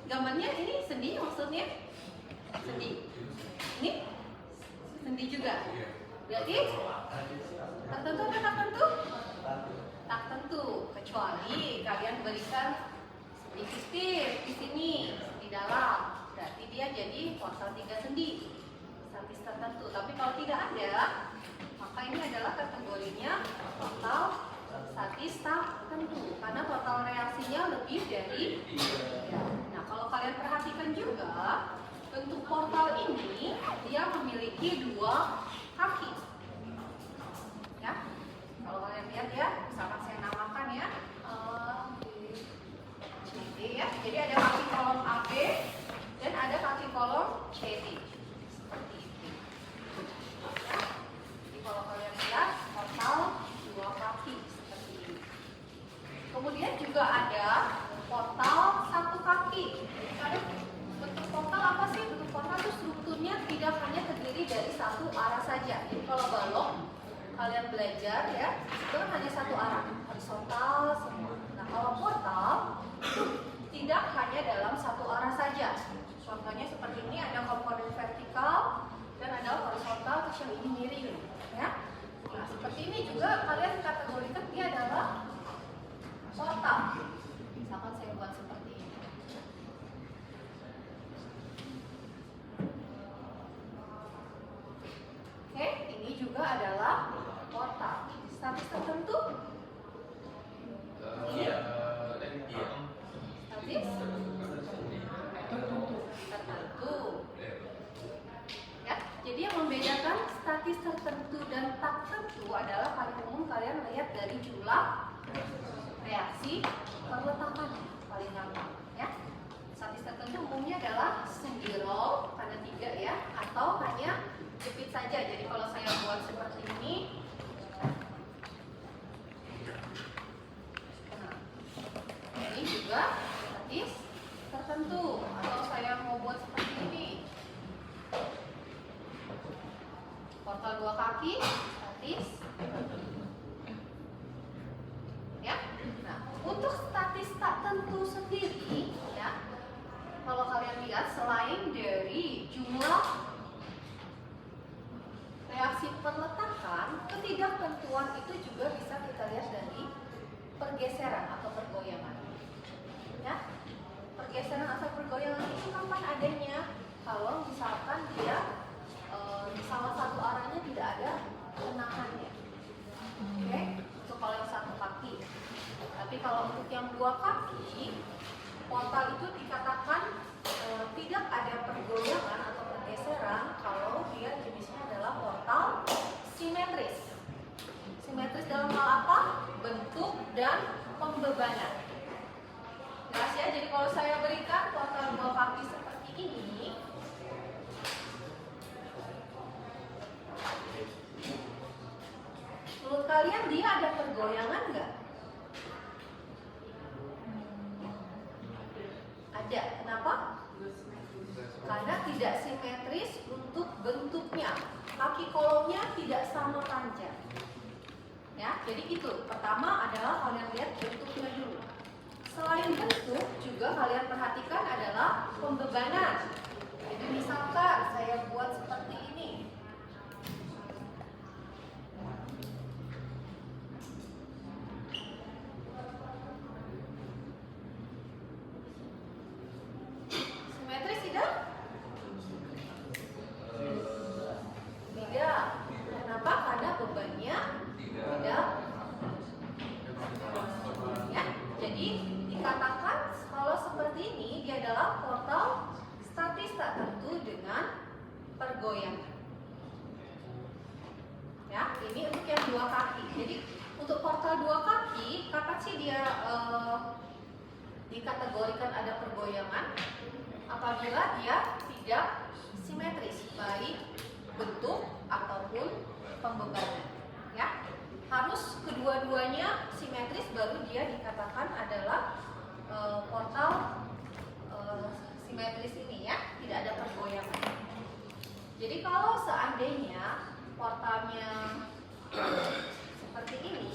Gambarnya ini sendi maksudnya? Sendi. Ini sendi juga. Berarti tertentu atau tak tentu? Tak tentu, kecuali kalian berikan sedikit tip di sini di dalam. Berarti dia jadi portal 3 sendi. Statis tertentu. Tapi kalau tidak ada, maka ini adalah kategorinya portal statis tak tentu. Karena portal reaksinya lebih dari ya. Nah, kalau kalian perhatikan juga bentuk portal ini dia memiliki 2 kaki. Ya, kalau kalian lihat ya, misalkan saya namakan ya, CD ya. Jadi ada kaki kolom AB dan ada kaki kolom CD. Seperti itu. Ya. Jadi kalau kalian lihat portal 2 kaki seperti ini. Kemudian juga ada portal 1 kaki. Jadi bentuk portal apa sih? Bentuk portal itu strukturnya tidak hanya terdiri dari 1 arah saja. Jadi kalau balok kalian belajar ya, itu kan hanya 1 arah, horizontal semua. Nah, kalau portal itu tidak hanya dalam 1 arah saja. Contohnya seperti ini, ada komponen vertikal dan ada horizontal, terus yang ini miring ya. Nah, seperti ini juga kalian kategorikan dia adalah portal. Misalkan saya buat seperti ini. Oke, ini juga adalah portal. Statis tertentu? Iya. Statis tertentu. Ya, jadi yang membedakan statis tertentu dan tak tertentu adalah paling umum kalian lihat dari jumlah reaksi perletakan paling gampang ya. Statis tertentu umumnya adalah single roll ada 3 ya, atau hanya jepit saja. Jadi kalau saya buat seperti ini, nah, ini juga statis tertentu. Atau saya mau buat seperti ini, portal 2 kaki statis ya. Nah, untuk statis tak tentu sendiri ya, kalau kalian lihat selain dari jumlah reaksi perletakan, ketidaktentuan itu juga bisa kita lihat dari pergeseran atau pergoyangan. Ya, pergeseran atau pergoyangan itu kapan adanya? Kalau misalkan dia di salah satu arahnya tidak ada penahannya. Oke, untuk kalau yang 1 kaki. Tapi kalau untuk yang 2 kaki, portal itu dikatakan tidak ada pergoyangan atau pergeseran kalau dia jenisnya adalah portal simetris. Simetris dalam hal apa? Bentuk dan pembebanan. Jelas ya, jadi kalau saya berikan portal 2 kaki seperti ini, menurut kalian dia ada pergoyangan nggak? Ada. Kenapa? Karena tidak simetris untuk bentuknya. Kaki kolomnya tidak sama panjang. Ya, jadi itu. Pertama adalah kalian lihat bentuknya dulu. Selain bentuk, juga kalian perhatikan adalah pembebanan. Jadi misalkan saya buat seperti ini. Simetris tidak? Tidak. Kenapa? Karena bebannya tidak. Ya, jadi dikatakan kalau seperti ini dia adalah portal statis tak tentu dengan pergoyangan. Ya, ini untuk yang 2 kaki. Jadi untuk portal 2 kaki, kapan sih dia dikategorikan ada pergoyangan? Apabila dia tidak simetris, baik bentuk ataupun pembebanan. Ya, harus kedua-duanya simetris baru dia dikatakan adalah portal simetris ini ya, tidak ada pergoyangan. Jadi kalau seandainya portalnya seperti ini,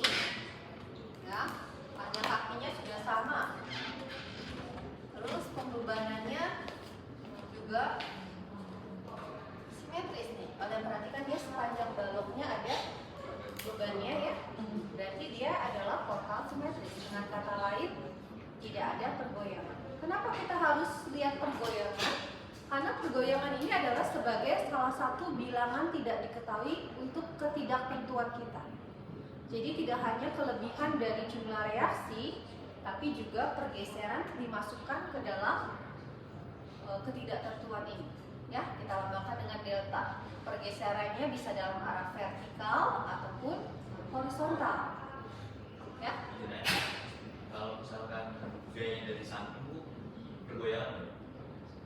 Ya, hanya kakinya sudah sama. Terus pembebanannya juga simetris nih. Kalian perhatikan dia sepanjang baloknya ada bebannya ya. Berarti dia adalah portal simetris. Dengan kata lain, tidak ada pergoyangan. Kenapa kita harus lihat pergoyangan? Karena pergoyangan ini adalah sebagai salah satu bilangan tidak diketahui untuk ketidaktentuan kita. Jadi tidak hanya kelebihan dari jumlah reaksi, tapi juga pergeseran dimasukkan ke dalam ketidaktentuan ini. Ya, kita lambangkan dengan delta. Pergeserannya bisa dalam arah vertikal ataupun horizontal. Ya. Kalau misalkan gayanya dari samping Bu, bergoyang.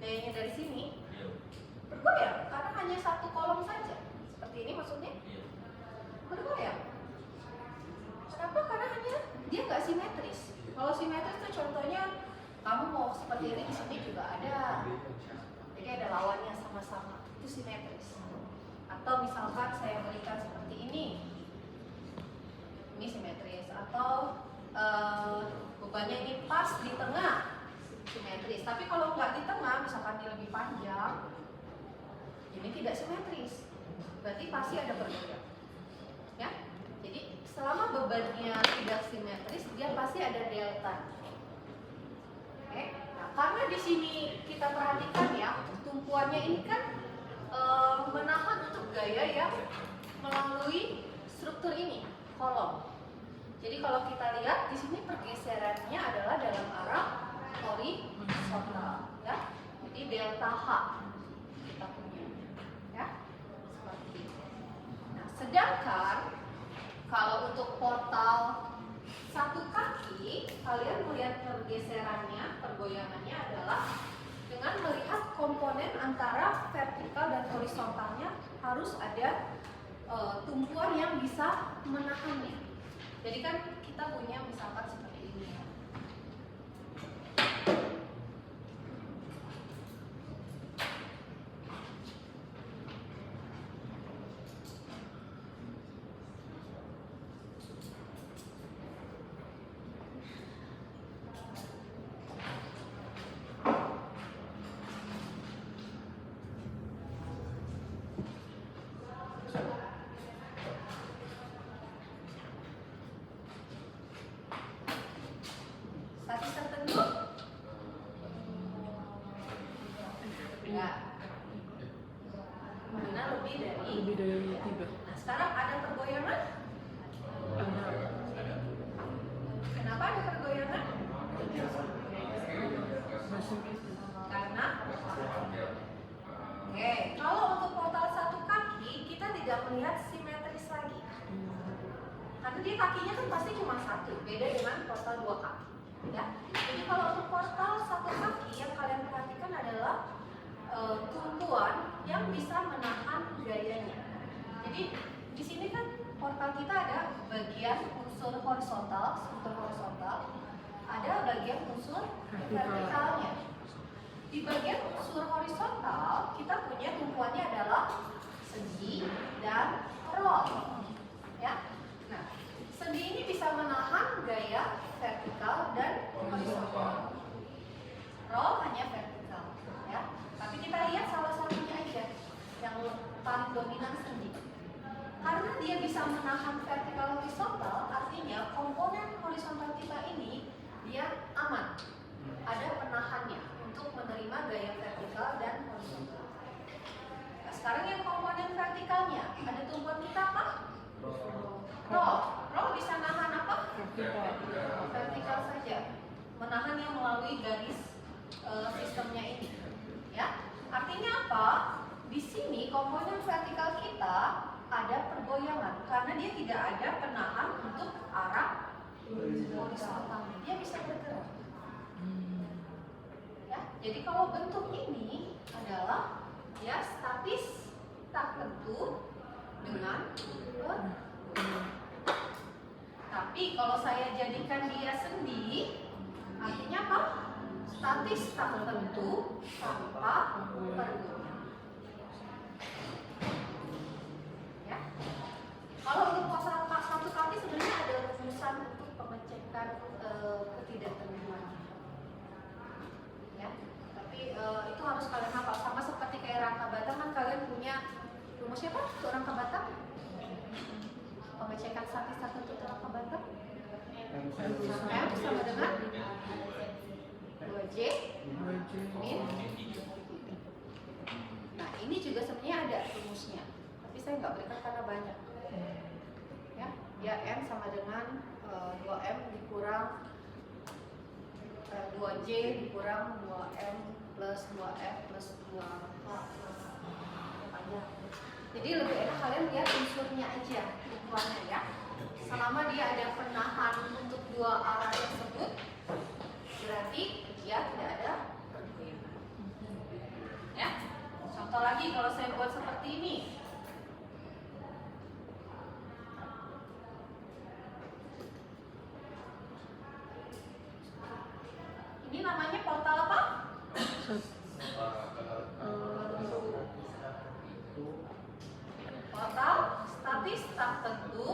Gayanya dari sini Iya. bergoyang karena hanya satu kolom saja. Seperti ini maksudnya? Iya. Bergoyang. Kenapa? Karena hanya dia nggak simetris. Kalau simetris itu contohnya kamu mau seperti ini di sini juga ada. Jadi ada lawannya sama-sama. Itu simetris. Atau misalkan saya berikan seperti ini simetris. Atau bebannya ini pas di tengah, simetris. Tapi kalau nggak di tengah, misalkan dia lebih panjang, ini tidak simetris. Berarti pasti ada pergoyang. Ya. Jadi selama bebannya tidak simetris, dia pasti ada delta. Oke. Nah, karena di sini kita perhatikan ya, tumpuannya ini kan menahan untuk gaya yang melalui struktur ini, kolom. Jadi kalau kita lihat di sini pergeserannya adalah dalam arah horizontal, ya. Jadi delta H kita punya, ya. Seperti itu. Nah, sedangkan kalau untuk portal satu kaki, kalian melihat pergeserannya, pergoyangannya adalah dengan melihat komponen antara vertikal dan horizontalnya harus ada tumpuan yang bisa menahannya. Jadi kan kita punya misalkan seperti ini ya. Statis tertentu? Enggak. Mana lebih dari 3. Nah, sekarang ada pergoyangan? Ada. Kenapa ada pergoyangan? Karena kalau untuk portal satu kaki kita tidak melihat simetris lagi. Karena dia kakinya kan pasti cuma satu, beda dengan portal dua kaki. Ya. Jadi kalau untuk portal satu kaki yang kalian perhatikan adalah tumpuan yang bisa menahan gayanya. Jadi di sini kan portal kita ada bagian unsur horizontal, struktur horizontal, ada bagian unsur vertikalnya. Di bagian unsur horizontal kita punya tumpuannya adalah sendi dan roll. Ya. Nah, sendi ini bisa menahan gaya vertikal dan horizontal. Roll hanya vertikal, ya. Tapi kita lihat salah satunya aja yang paling dominan sendi. Karena dia bisa menahan vertikal horizontal, artinya komponen horizontal kita ini dia aman. Ada penahannya untuk menerima gaya vertikal dan horizontal. Nah, sekarang yang komponen vertikalnya, ada tumpuan kita apa? Roll. Roll bisa nahan apa? Vertikal saja. Menahan yang melalui garis sistemnya ini. Ya. Artinya apa? Di sini komponen vertikal kita ada pergoyangan karena dia tidak ada penahan untuk arah horizontal. Dia bisa bergerak. Ya, jadi kalau bentuk ini adalah ya statis tak tentu dengan pergoyangan. Tapi kalau saya jadikan dia sendi, artinya apa? Statis tak tentu tanpa pergoyangan. Ya. Kalau untuk pasal satu kaki sebenarnya ada rumusan untuk pengecekan. ini juga sebenarnya ada rumusnya, tapi saya nggak berikan karena banyak. Ya, ya M sama dengan 2M dikurang 2J dikurang 2M plus 2F plus 2H. Panjang. Jadi lebih enak kalian lihat unsurnya aja, ukurannya ya. Selama dia ada penahan untuk dua arah tersebut, berarti dia tidak ada pergoyangan. Ya. Contoh lagi kalau saya buat seperti ini. Ini namanya portal apa? Portal statis tak tentu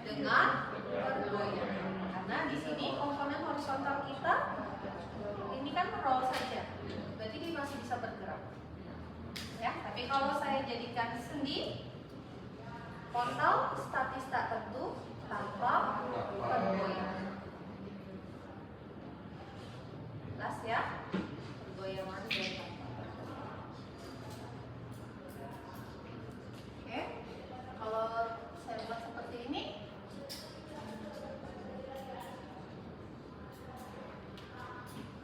dengan pergoyangan. Karena di sini komponen horizontal kita ini kan roll saja, berarti dia masih bisa bergerak. Ya, tapi kalau saya jadikan sendi, portal statis tak tentu tanpa pergoyangan. Jelas ya, pergoyangan dan oke, kalau saya buat seperti ini,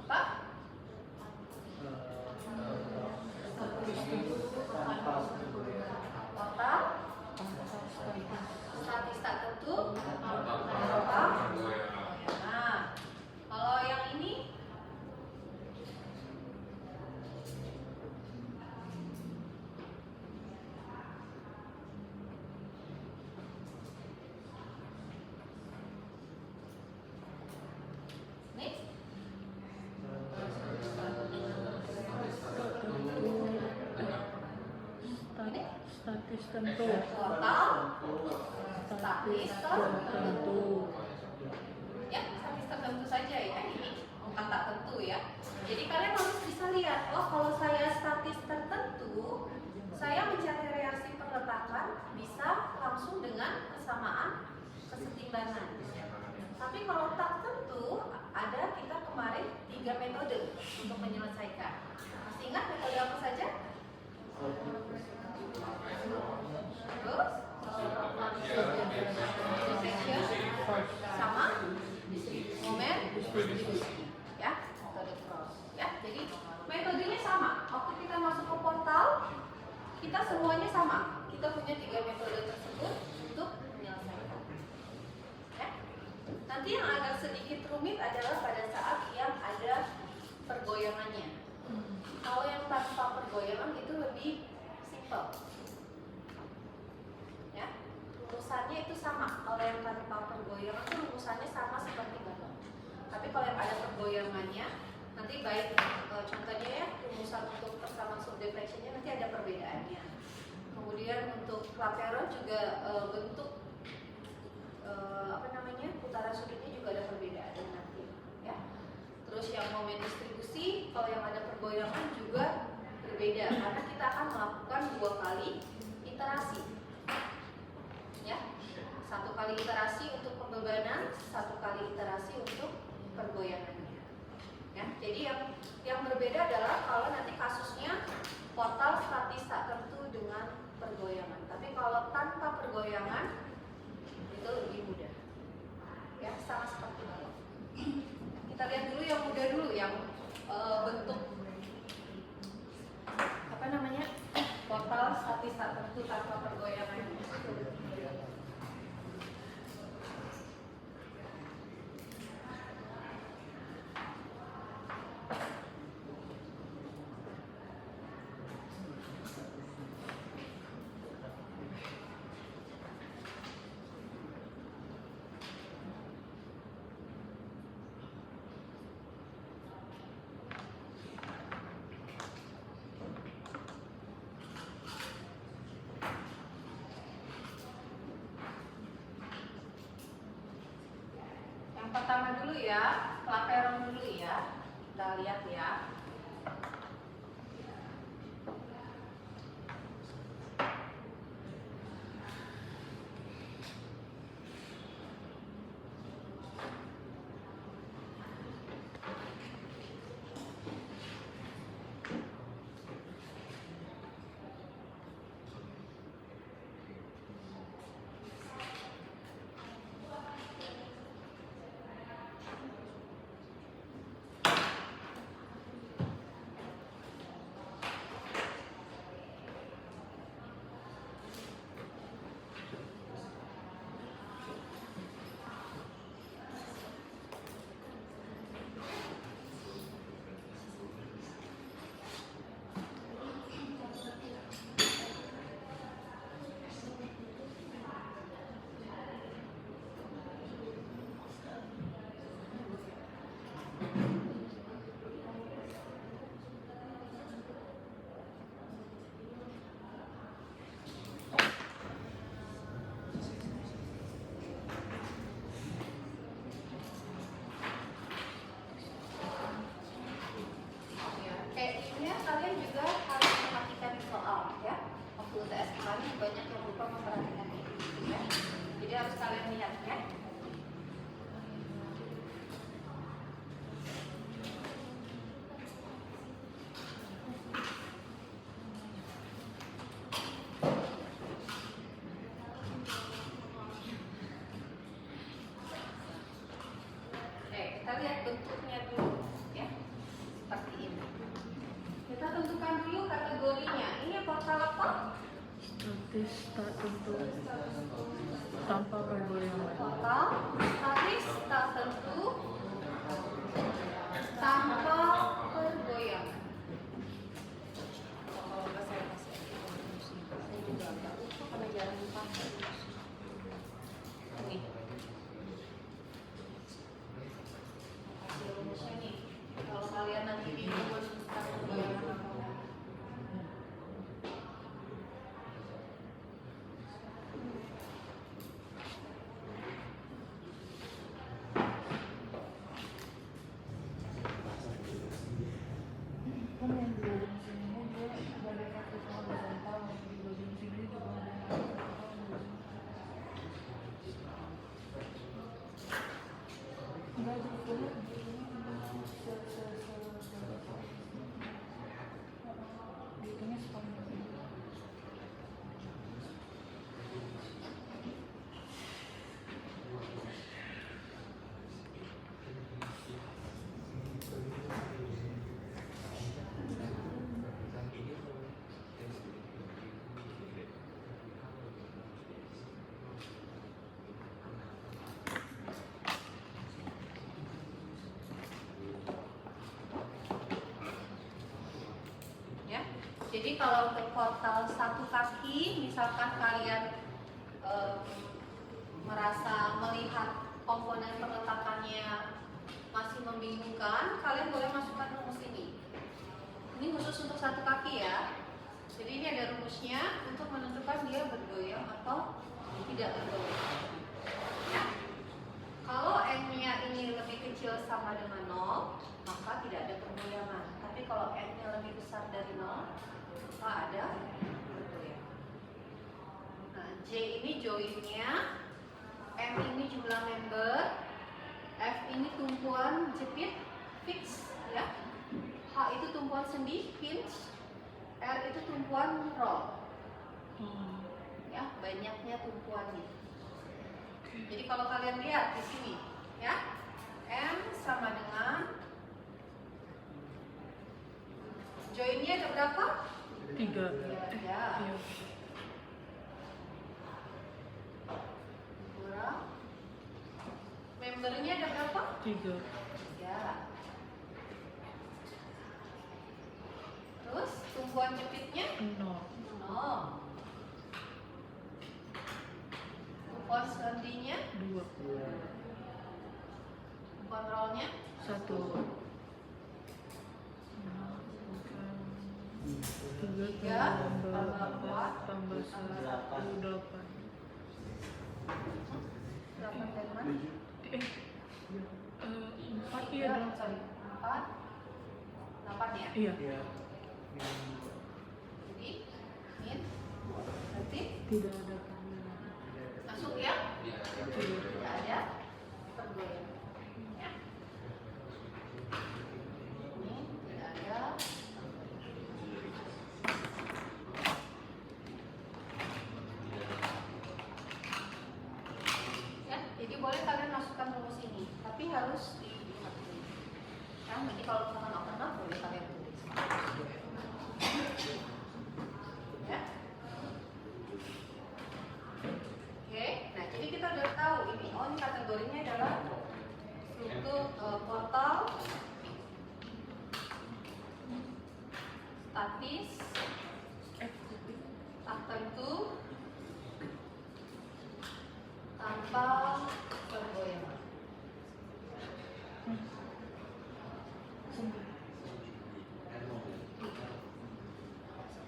apa? Portal statis tak tentu tanpa pergoyangan. Kalau yang ini Statis tentu. portal Statis tentu. ya, statis tertentu saja ya, ini bukan tak tentu ya. Jadi kalian harus bisa lihat, oh kalau saya statis tertentu, saya mencari reaksi perletakan bisa langsung dengan kesamaan kesetimbangan. Tapi kalau tak tentu, ada kita kemarin 3 metode untuk menyelesaikan. Masih ingat metode apa saja? Terus diffraction sama moment distribusi ya, metode cross ya. Jadi metodenya sama. Waktu kita masuk ke portal, kita semuanya sama. Kita punya 3 metode tersebut untuk menyelesaikan. Ya. Nanti yang agak sedikit rumit adalah pada saat yang ada pergoyangannya. Kalau yang tanpa pergoyangan itu lebih simple. Ya, rumusannya itu sama. Kalau yang tanpa pergoyangan itu rumusannya sama seperti balon. Tapi kalau yang ada pergoyangannya, nanti baik contohnya ya, rumusan untuk persamaan subdifractionnya nanti ada perbedaannya. Kemudian untuk Clapeyron juga bentuk putaran sudutnya juga ada perbedaannya nanti. Ya. Terus yang moment distribusi, kalau yang ada pergoyangan juga berbeda karena kita akan melakukan 2 kali iterasi. Ya. 1 kali iterasi untuk pembebanan, 1 kali iterasi untuk pergoyangannya. Ya. Jadi yang berbeda adalah kalau nanti kasusnya portal statis tak tentu dengan pergoyangan. Tapi kalau tanpa pergoyangan itu lebih mudah. Ya, sama seperti balon. Kita lihat dulu yang mudah dulu, yang bentuk portal statis tak tentu tanpa pergoyangan. Pertama dulu ya, Clapeyron dulu ya. Kita lihat ya. statis tak tentu tanpa pergoyangan. Total statis tak tentu tanpa pergoyangan. Kalau nggak saya kasih rumus. Saya juga nggak lupa karena jarang dipakai. Ini. Kasih rumusnya nih. Kalau kalian nanti bingung tentang pergoyangan apa enggak. Kan yang di ujung sini dia ada vertikal horizontal, di ujung sini juga ada vertikal horizontal. Enggak gitu, gitunya sepanjang ini. Ya. Jadi kalau untuk total satu kaki, misalkan kalian merasa melihat komponen peletakannya masih membingungkan, kalian boleh masukkan rumus ini. Ini khusus untuk satu kaki ya. Jadi ini ada rumusnya untuk menentukan dia bergoyang atau tidak bergoyang. Ya. Kalau n-nya ini lebih kecil sama dengan 0, maka tidak ada pergoyangan. Tapi kalau n-nya lebih besar dari 0, maka ada pergoyangan. Nah, J ini joinnya, M ini jumlah member, F ini tumpuan jepit fix, ya. H itu tumpuan sendi hinge, R itu tumpuan roll. Ya, banyaknya tumpuannya. Jadi kalau kalian lihat di sini, ya, M sama dengan joinnya ada berapa? 3. Ya. Iya. Kurang. Membernya ada berapa? 3. Ya. Terus tumpuan jepitnya 0. 0. Tumpuan sendinya, 2. tumpuan rollnya 1. 3 tambah 4 tambah 1 8. 8 dari mana? 4 iya dong. 4 8 ya? Iya. Jadi min berarti Tidak ada pergoyangan. masuk ya? Tidak. Tidak ada pergoyangan. Ya. Ini tidak ada. Ya, jadi boleh kalian masukkan rumus ini, tapi harus dilihat dulu. Ya, jadi kalau misalkan nggak pernah, boleh kalian tulis. Ya. Oke, nah jadi kita udah tahu ini. Oh, ini kategorinya adalah struktur portal, statis, tak tentu, tanpa pergoyangan.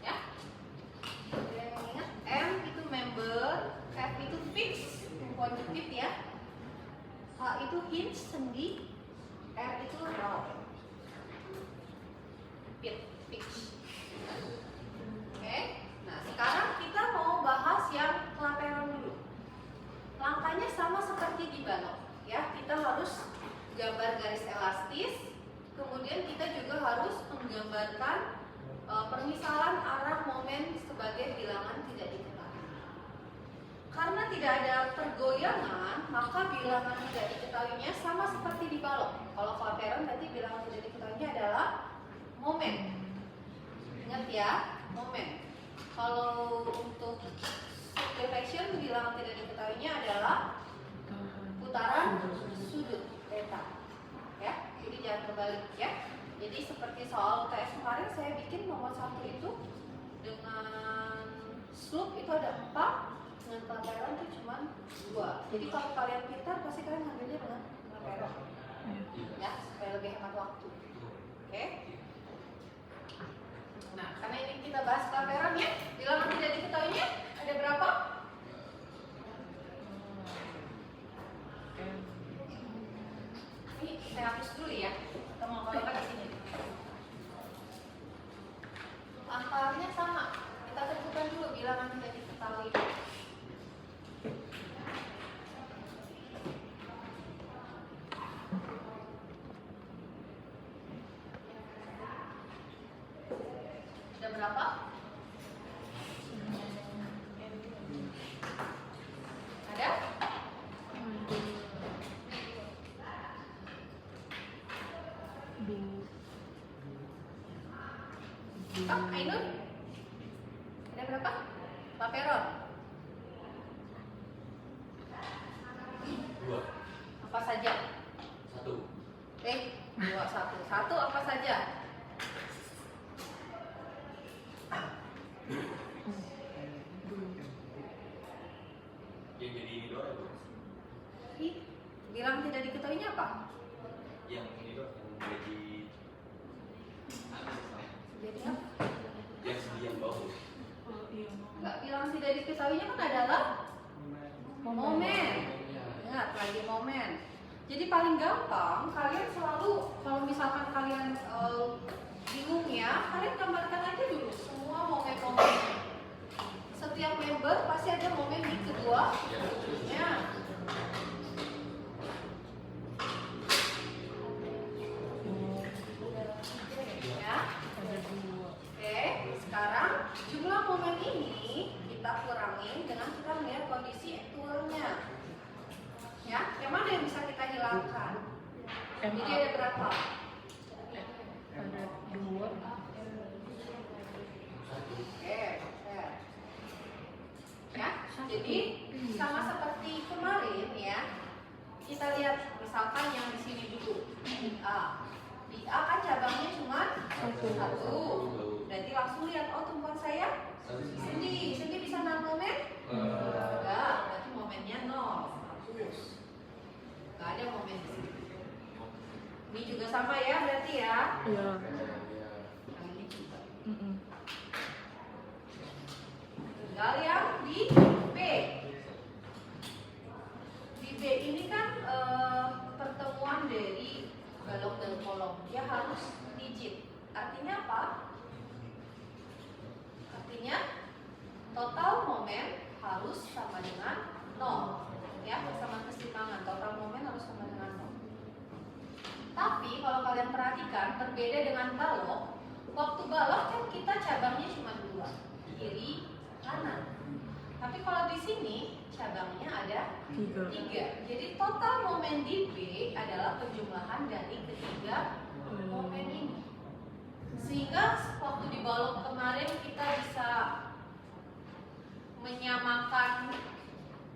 Ya. Yang ingat M itu member, F itu fix, tumpuan jepit ya. H itu hinge sendi, R itu roll. Jepit fix. Oke. Nah, sekarang kita mau bahas yang kelaperon dulu. Langkahnya sama seperti di balok ya. Kita harus gambar garis elastis, kemudian kita juga harus menggambarkan permisalan arah momen sebagai bilangan tidak diketahui. Karena tidak ada pergoyangan, maka bilangan tidak diketahuinya sama seperti di balok. Kalau kelaperon berarti bilangan tidak diketahuinya adalah momen. Ingat ya, momen. Kalau untuk subtraction bilangan tidak diketahuinya adalah putaran sudut theta. Ya, jadi jangan terbalik ya. Jadi seperti soal UTS kemarin saya bikin nomor 1 itu dengan slope itu ada 4, dengan pelajaran itu cuma 2. Jadi kalau kalian pintar pasti kalian ngambilnya dengan pelajaran. Ya, supaya lebih hemat waktu. Oke. Nah, karena ini kita bahas pelajaran ya. Bilangan tidak diketahuinya ada berapa? Ini saya hapus dulu ya. Kita mau kalau di sini. Angkanya sama. Kita tentukan dulu bilangan tidak diketahui. Ada berapa? Ada? Oh, Ainun? Ada berapa? Pak Peron? 2, Apa saja? 1. 2, 1. 1 apa saja? Yang jadi ini doang ya, Bu? Ih, bilang tidak diketahuinya apa? Yang ini doang, yang jadi Jadi apa? yang segi yang bawah. Enggak, bilang tidak diketahuinya kan adalah momen. Ingat lagi momen. Jadi paling gampang kalian selalu kalau misalkan kalian bingung ya, kalian gambarkan aja dulu semua momen-momen. Setiap member pasti ada momen di kedua. Ya. Ya. Oke, sekarang jumlah momen ini kita kurangin dengan kita melihat kondisi actualnya. Ya, yang mana yang bisa kita hilangkan? Jadi ada berapa? Ada 2. Oke, ya. Jadi sama seperti kemarin ya. Kita lihat misalkan yang di sini dulu di A. Di A kan cabangnya cuma 1. Berarti langsung lihat oh tumpuan saya Cindy bisa 6 momen? Enggak, berarti momennya 0. Hapus. Enggak ada momen di sini. Ini juga sama ya berarti ya. Iya. Yang ini juga. Tinggal yang di B. Di B ini kan pertemuan dari balok dan kolom. Dia harus digit. Artinya apa? Artinya total momen harus sama dengan 0. Ya, persamaan keseimbangan. Total momen harus sama dengan 0. Tapi kalau kalian perhatikan berbeda dengan balok. Waktu balok kan kita cabangnya cuma 2, kiri, kanan. Tapi kalau di sini cabangnya ada 3. Jadi total momen di B adalah penjumlahan dari ketiga momen ini. Sehingga waktu di balok kemarin kita bisa menyamakan,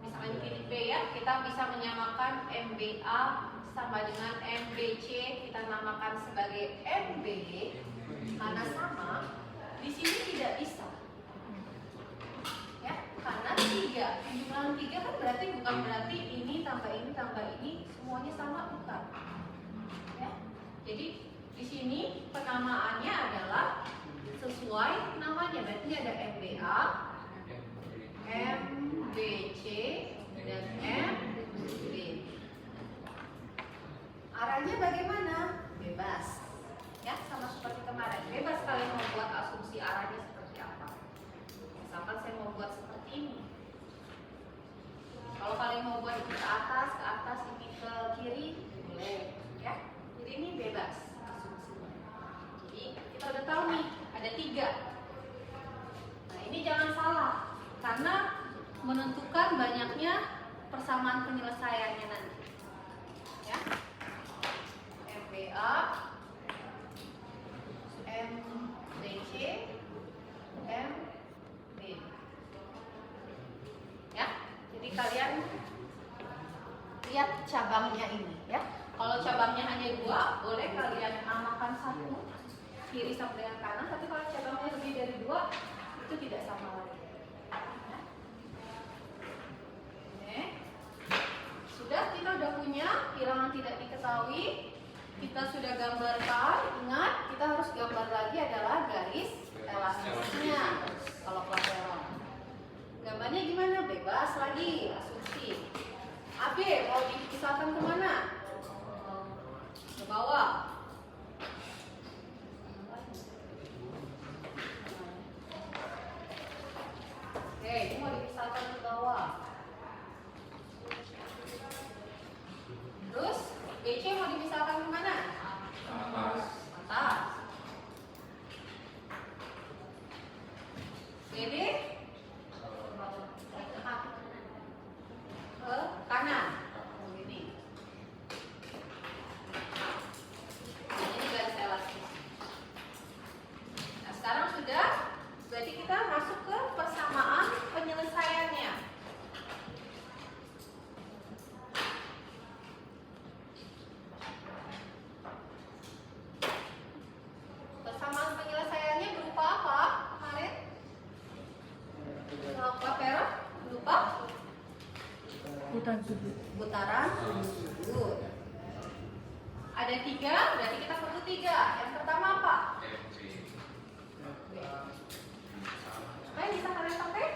misalkan di B ya, kita bisa menyamakan MBA sama dengan MBC, kita namakan sebagai MB karena sama. Di sini tidak bisa. Ya, karena 3, penjumlahan 3 kan berarti bukan berarti ini tambah ini semuanya sama, bukan. Ya. Jadi di sini penamaannya adalah sesuai namanya, berarti ada MBA, MBC, dan MB. Arahnya bagaimana? Bebas. Ya, sama seperti kemarin. Bebas kalian mau buat asumsi arahnya seperti apa. Misalkan saya mau buat seperti ini. Kalau kalian mau buat ini ke atas, ini ke kiri, boleh. Ya, jadi ini bebas asumsinya. Jadi kita udah tahu nih, ada 3. Nah, ini jangan salah, karena menentukan banyaknya persamaan penyelesaiannya nanti. Ya, MBA, MBC, MB. lihat cabangnya ini ya. Kalau cabangnya hanya 2, boleh kalian amakan 1 kiri sampai dengan kanan. Tapi kalau cabangnya lebih dari 2, itu tidak sama lagi. Oke. Sudah, kita udah punya bilangan tidak diketahui. Kita sudah gambarkan. Ingat, kita harus gambar lagi adalah garis elastisnya. Kalau pelajaran. Gambarnya gimana? Bebas lagi, asumsi. AB mau dipisahkan kemana? Ke bawah. Oke, ini mau dipisahkan ke bawah. Terus BC mau dipisahkan kemana? Atas. Atas. BD ke kanan. Begini. Ini garis elastis. Nah, sekarang sudah, berarti kita masuk ke persamaan penyelesaiannya. Persamaan penyelesaiannya berupa apa, Kemarin? Apa Peron? Berupa Putaran sudut. putaran sudut. Ada 3, berarti kita perlu 3. Yang pertama apa? Bisa kalian pakai?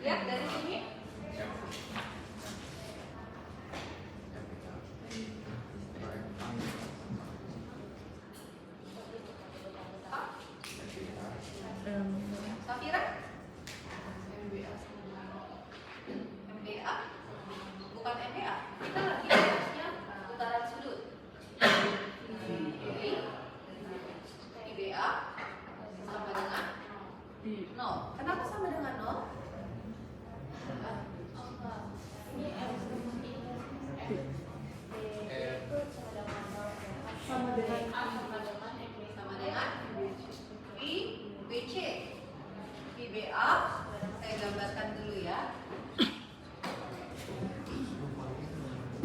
Lihat dari sini. Safira? MBA? Bukan MBA. Kita lagi bahasnya putaran sudut. IBA sama dengan 0. Kenapa sama dengan 0? Sama dengan Sama dengan IBC. IBA saya gambarkan dulu ya.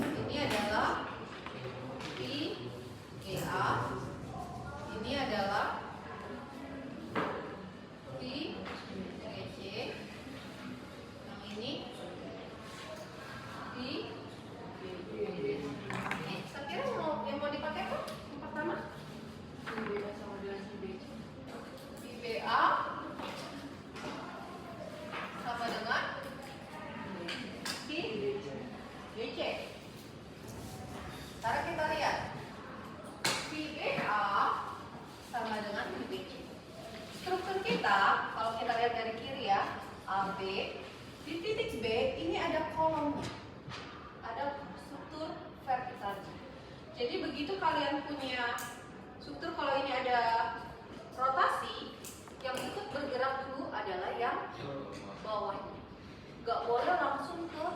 Ini adalah IBA. Ini adalah IBC. Yang ini ini saya kira yang mau dipakai apa? Yang pertama IBA sama dengan IBC. IBA sama dengan IBC. Sekarang kita lihat IBA sama dengan IBC. Struktur kita, kalau kita lihat dari kiri ya, AB, di titik B ini ada kolomnya, ada struktur vertikalnya. Jadi begitu kalian punya struktur, kalau ini ada rotasi, yang ikut bergerak dulu adalah yang bawahnya. Gak boleh langsung ke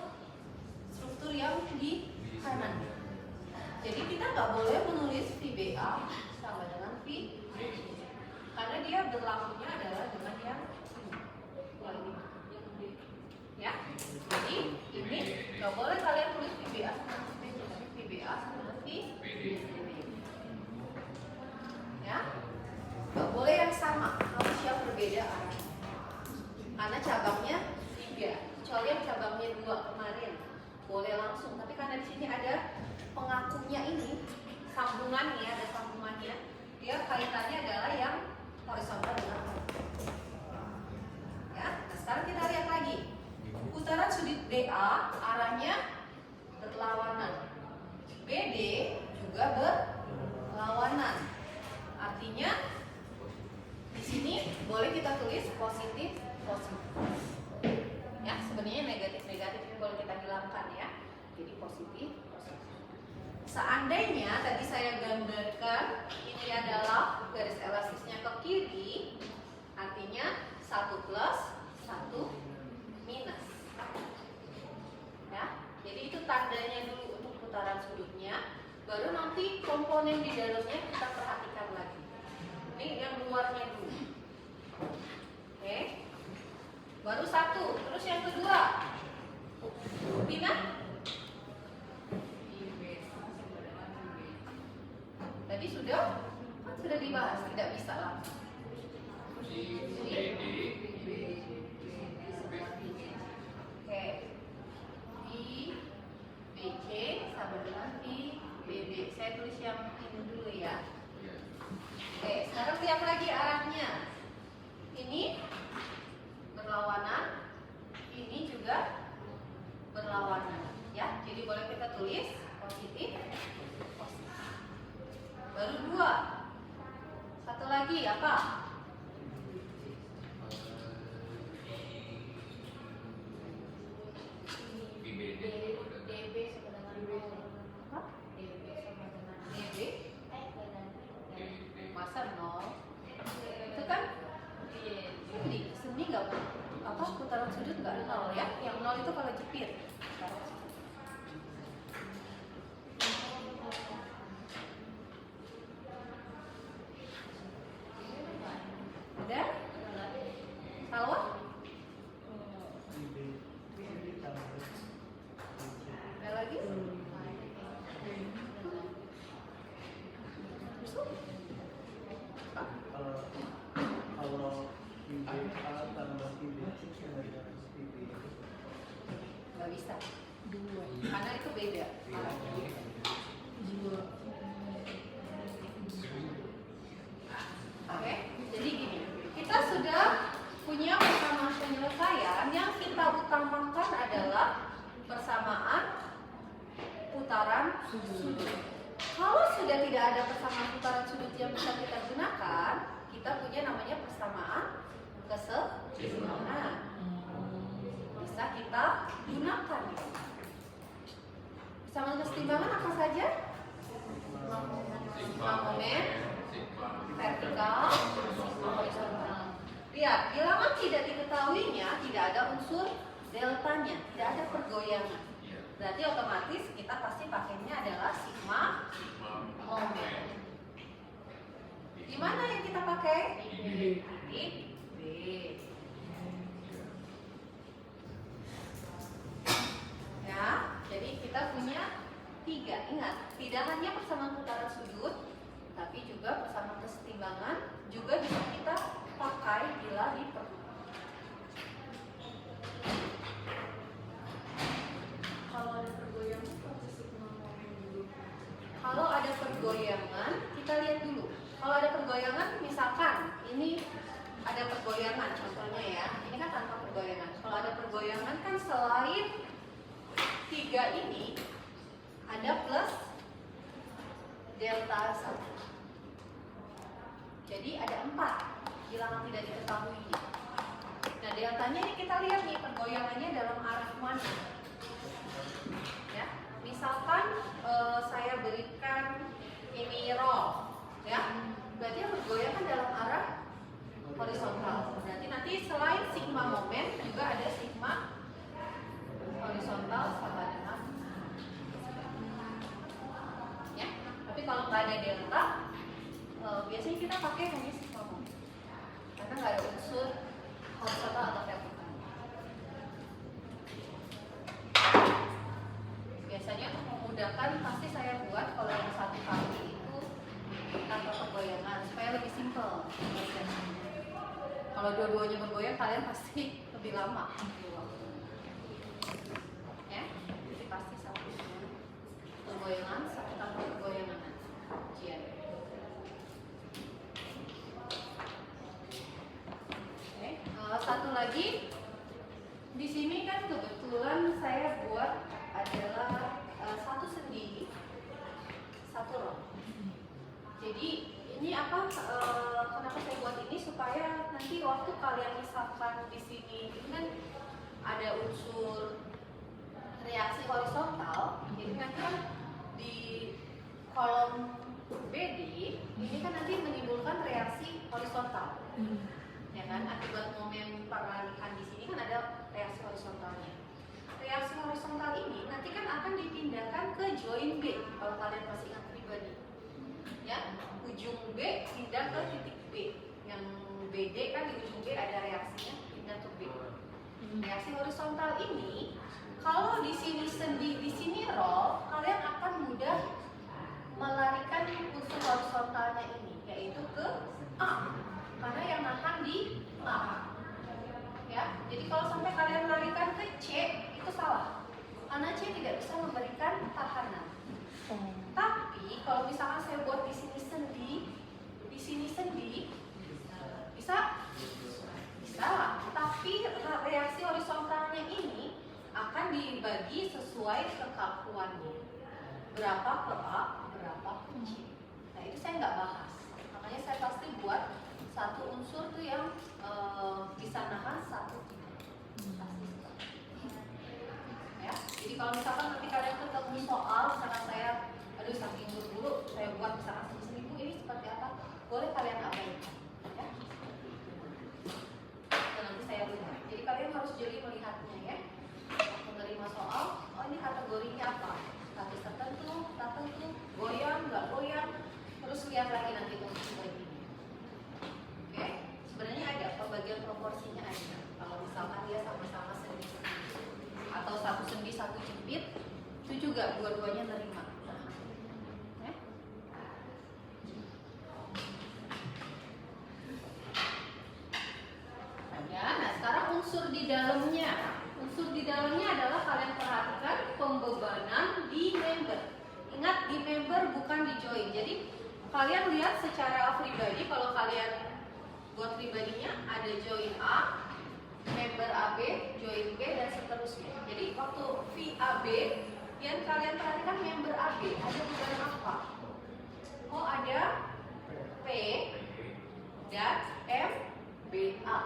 struktur yang di kanan. Jadi kita nggak boleh menulis VBA sama dengan VBC, karena dia berlakunya adalah dengan yang ini. Ya, jadi ini nggak boleh kalian tulis VBA sama dengan VBC, tapi VBA sama dengan VBC. Ya, nggak boleh yang sama, harus yang berbeda arahnya. Karena cabangnya 3, kecuali yang cabangnya 2 kemarin boleh langsung, tapi karena di sini ada pengakunya ini, sambungannya, ada sambungannya, dia kaitannya adalah yang horizontal dengan vertikal. Ya, nah sekarang kita lihat lagi, putaran sudut BA arahnya berlawanan, BD juga berlawanan. Artinya di sini boleh kita tulis positif positif. Ya, sebenarnya negatif negatif ini boleh kita hilangkan ya. Jadi positif positif. Seandainya tadi saya gambarkan ini adalah garis elastisnya ke kiri, artinya 1 plus 1 minus. Ya, jadi itu tandanya dulu untuk putaran sudutnya. Baru nanti komponen di dalamnya kita perhatikan lagi. Ini yang luarnya dulu. Oke. Baru 1, terus yang kedua. Bina? berbeda. Oke, jadi gini, kita sudah punya persamaan penyelesaian. Yang kita utamakan adalah persamaan putaran sudut. Kalau sudah tidak ada persamaan putaran sudut yang bisa kita gunakan, kita punya namanya persamaan keseimbangan. Bisa kita gunakan. Persamaan keseimbangan apa saja? Sigma momen, vertikal, sigma horizontal. Lihat, bilangan tidak diketahuinya tidak ada unsur deltanya, tidak ada pergoyangan. Berarti otomatis kita pasti pakainya adalah sigma momen. Di mana yang kita pakai? Di B. Ya, jadi kita punya 3. Ingat, tidak hanya persamaan putaran sudut, tapi juga persamaan kesetimbangan juga bisa kita pakai bila diperlukan. Kalau ada pergoyangan, kalau ada pergoyangan, kita lihat dulu. Kalau ada pergoyangan, misalkan ini ada pergoyangan, contohnya ya, ini kan tanpa pergoyangan. Kalau ada pergoyangan kan selain 3 ini ada plus delta 1. Jadi ada 4 bilangan tidak diketahui. Nah, deltanya ini kita lihat nih pergoyangannya dalam arah mana. Ya, misalkan saya berikan ini roll, ya, berarti yang bergoyang kan dalam arah horizontal. Berarti nanti selain sigma momen juga ada sigma horizontal sama dengan, ya. Tapi kalau nggak ada delta, biasanya kita pakai hanya sigma momen karena nggak ada unsur horizontal atau vertikal. Biasanya untuk memudahkan pasti saya buat kalau yang satu kali itu tanpa pergoyangan supaya lebih simpel. Kalau dua-duanya bergoyang kalian pasti lebih lama. Ya, jadi pasti satu pergoyangan, satu tanpa pergoyangan. Ujian. Oke, satu lagi di sini kan kebetulan saya buat adalah satu sendi, satu row. Jadi ini apa? Kenapa saya buat ini supaya nanti waktu kalian misalkan di sini ini kan ada unsur reaksi horizontal. Jadi nanti kan di kolom BD ini kan nanti menimbulkan reaksi horizontal, ya kan? Akibat momen peralihan di sini kan ada reaksi horizontalnya. Reaksi horizontal ini nanti kan akan dipindahkan ke join B kalau kalian masih ingat pribadi, ya, ujung B pindah ke titik B, yang BD kan di ujung B ada reaksinya pindah ke B. Reaksi horizontal ini kalau di sini sendi, di sini roll, kalian akan mudah melarikan unsur horizontalnya ini, yaitu ke A, karena yang nahan di A. Ya, jadi kalau sampai kalian larikan ke C itu salah, karena C tidak bisa memberikan tahanan. Tapi kalau misalkan saya buat di sini sendi, bisa, tapi reaksi horizontalnya ini akan dibagi sesuai kekakuannya. Berapa ke A, berapa ke C. Nah itu saya nggak bahas, makanya saya pasti buat satu unsur tuh yang bisa nahan, satu tidak. Pasti ya. Jadi kalau misalkan nanti kalian ketemu soal, misalkan saya, aduh saking buru-buru, saya buat misalkan seminggu ini seperti apa, boleh kalian abaikan, ya. Dan nanti saya lupa. Jadi kalian harus jeli melihatnya, ya. Menerima soal, oh ini kategorinya apa? Status tertentu, goyang, nggak goyang, terus lihat lagi nanti untuk baginya. Oke, sebenarnya ada pembagian proporsinya ada. Kalau misalkan dia sama-sama sendi-sendi atau satu sendi satu jepit, itu juga dua-duanya nerima. Nah sekarang unsur di dalamnya adalah kalian perhatikan pembebanan di di member. Ingat, di member bukan di join. Jadi kalian lihat secara pribadi, kalau kalian buat pribadinya ada join A, member AB, join B, dan seterusnya. Jadi waktu VAB yang kalian perhatikan member AB ada bukan apa? Oh, ada P dan MBA.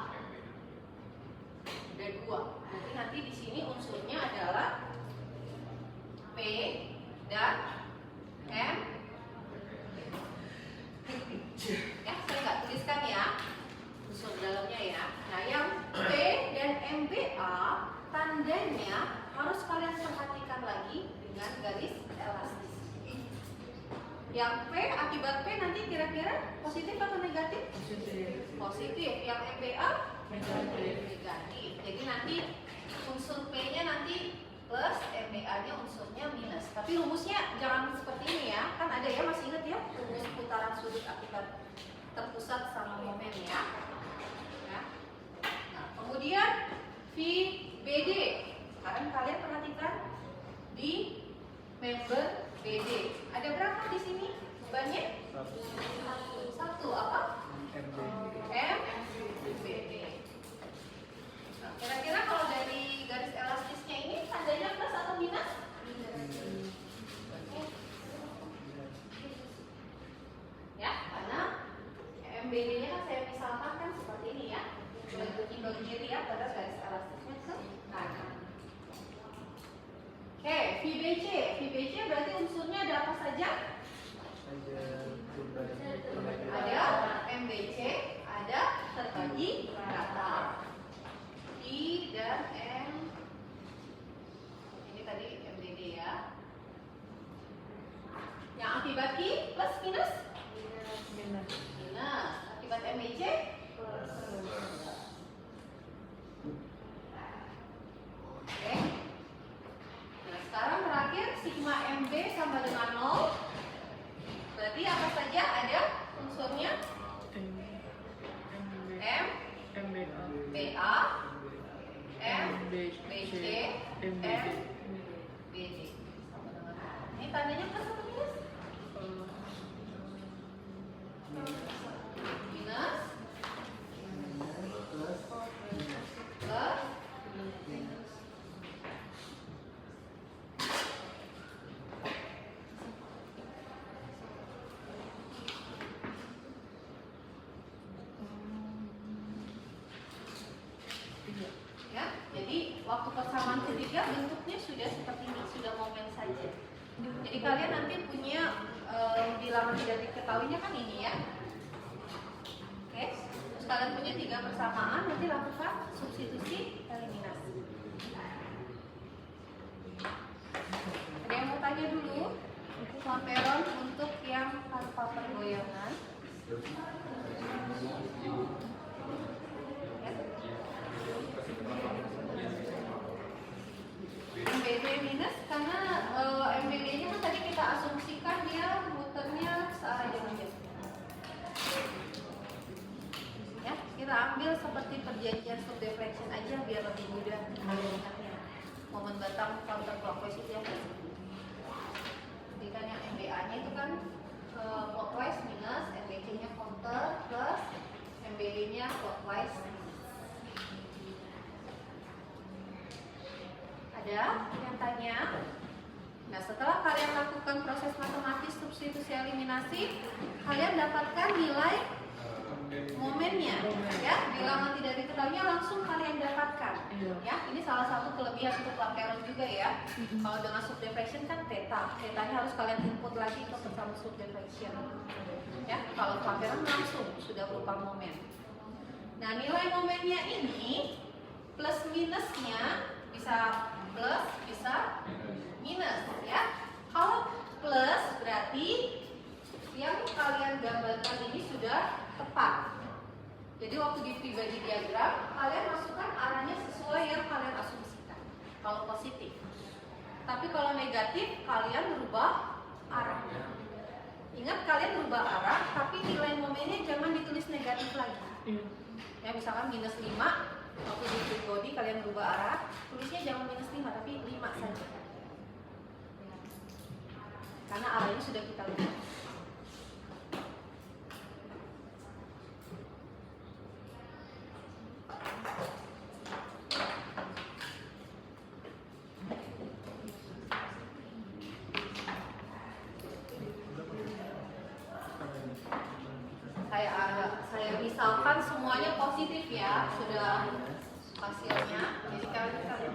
Ada dua. Jadi nanti di sini unsurnya adalah P dan M. Ya, saya nggak tuliskan ya unsur dalamnya ya. Nah, yang P dan MBA tandanya harus kalian perhatikan lagi dengan garis elastis. Yang P, akibat P nanti kira-kira positif atau negatif? Positif. Yang MBA negatif. Jadi nanti unsur P-nya nanti plus, MBA-nya unsurnya minus. Tapi rumusnya jangan seperti ini ya. Kan ada ya, masih ingat ya? Rumus putaran sudut akibat terpusat sama momen ya. Nah, kemudian VBD. Sekarang kalian perhatikan di member BD. Ada berapa di sini bebannya? Satu. Apa? MBD. Nah, kira-kira kalau dari garis elastisnya ini tandanya plus atau minus? Ya, karena MBD-nya kan saya misalkan kan seperti ini ya. Bagi kiri ya, pada garis elastisnya ke kanan. Oke, VBC. VBC berarti unsurnya ada apa saja? Ada MBC, ada terbagi rata. I dan M. Ini tadi MBD ya. Yang akibat I plus minus? Minus. Akibat MBC? Plus. Oke. Nah, sekarang terakhir sigma MB sama dengan 0. Berarti apa saja ada unsurnya? M, BA, M, BC, M, BD. Ini tandanya plus atau minus? Minus. Plus. Ya, jadi waktu persamaan ketiga bentuknya sudah seperti ini, sudah momen saja. Jadi kalian nanti punya bilangan tidak diketahuinya kan ini ya. Oke, terus kalian punya 3 persamaan, nanti lakukan substitusi eliminasi. Ada yang mau tanya dulu? Konteron untuk yang tanpa pergoyangan. MBD minus karena MBD-nya kan tadi kita asumsikan dia muternya searah jarum jam. Ya, kita ambil seperti perjanjian subdeflection aja biar lebih mudah melihatnya. Momen batang counterclockwise itu yang jadi kan yang MBA-nya itu kan clockwise minus, MBC-nya counter plus, MBD-nya clockwise. Ada yang tanya? Nah, setelah kalian lakukan proses matematis substitusi eliminasi, kalian dapatkan nilai momennya, ya. Bilangan tidak diketahuinya langsung kalian dapatkan, ya. Ini salah satu kelebihan untuk Lampron juga ya. Kalau dengan subdeflection kan tetanya harus kalian input lagi ke bersama subdeflection, ya. Kalau Lampron langsung sudah berupa momen. Nah, nilai momennya ini plus minusnya bisa plus, bisa minus ya. Kalau plus berarti yang kalian gambarkan ini sudah tepat. Jadi waktu di pribadi diagram, kalian masukkan arahnya sesuai yang kalian asumsikan. Kalau positif. Tapi kalau negatif, kalian berubah arahnya. Ingat, kalian berubah arah, tapi nilai momennya jangan ditulis negatif lagi. Ya, misalkan minus 5, waktu di free body kalian berubah arah, tulisnya jangan minus 5 tapi 5 saja. karena arahnya sudah kita lihat. Saya misalkan semuanya positif ya, sudah hasilnya. Jadi kalian tadi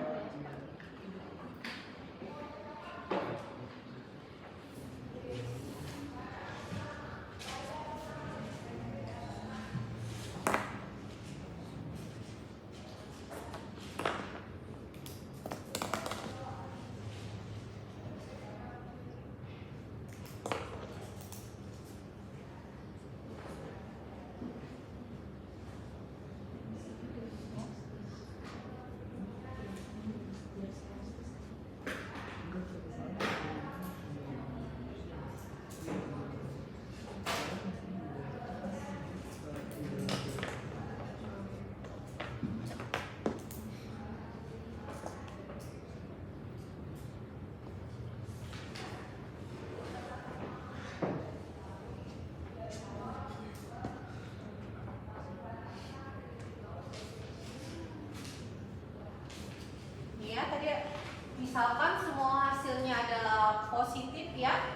misalkan semua hasilnya adalah positif ya,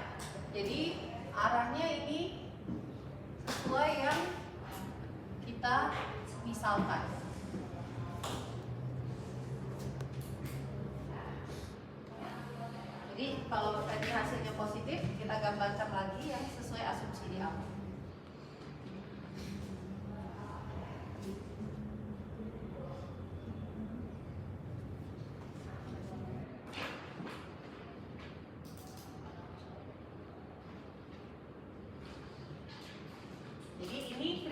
jadi arahnya ini sesuai yang kita misalkan. Jadi kalau tadi hasilnya positif, kita gambarkan lagi yang sesuai asumsi di awal.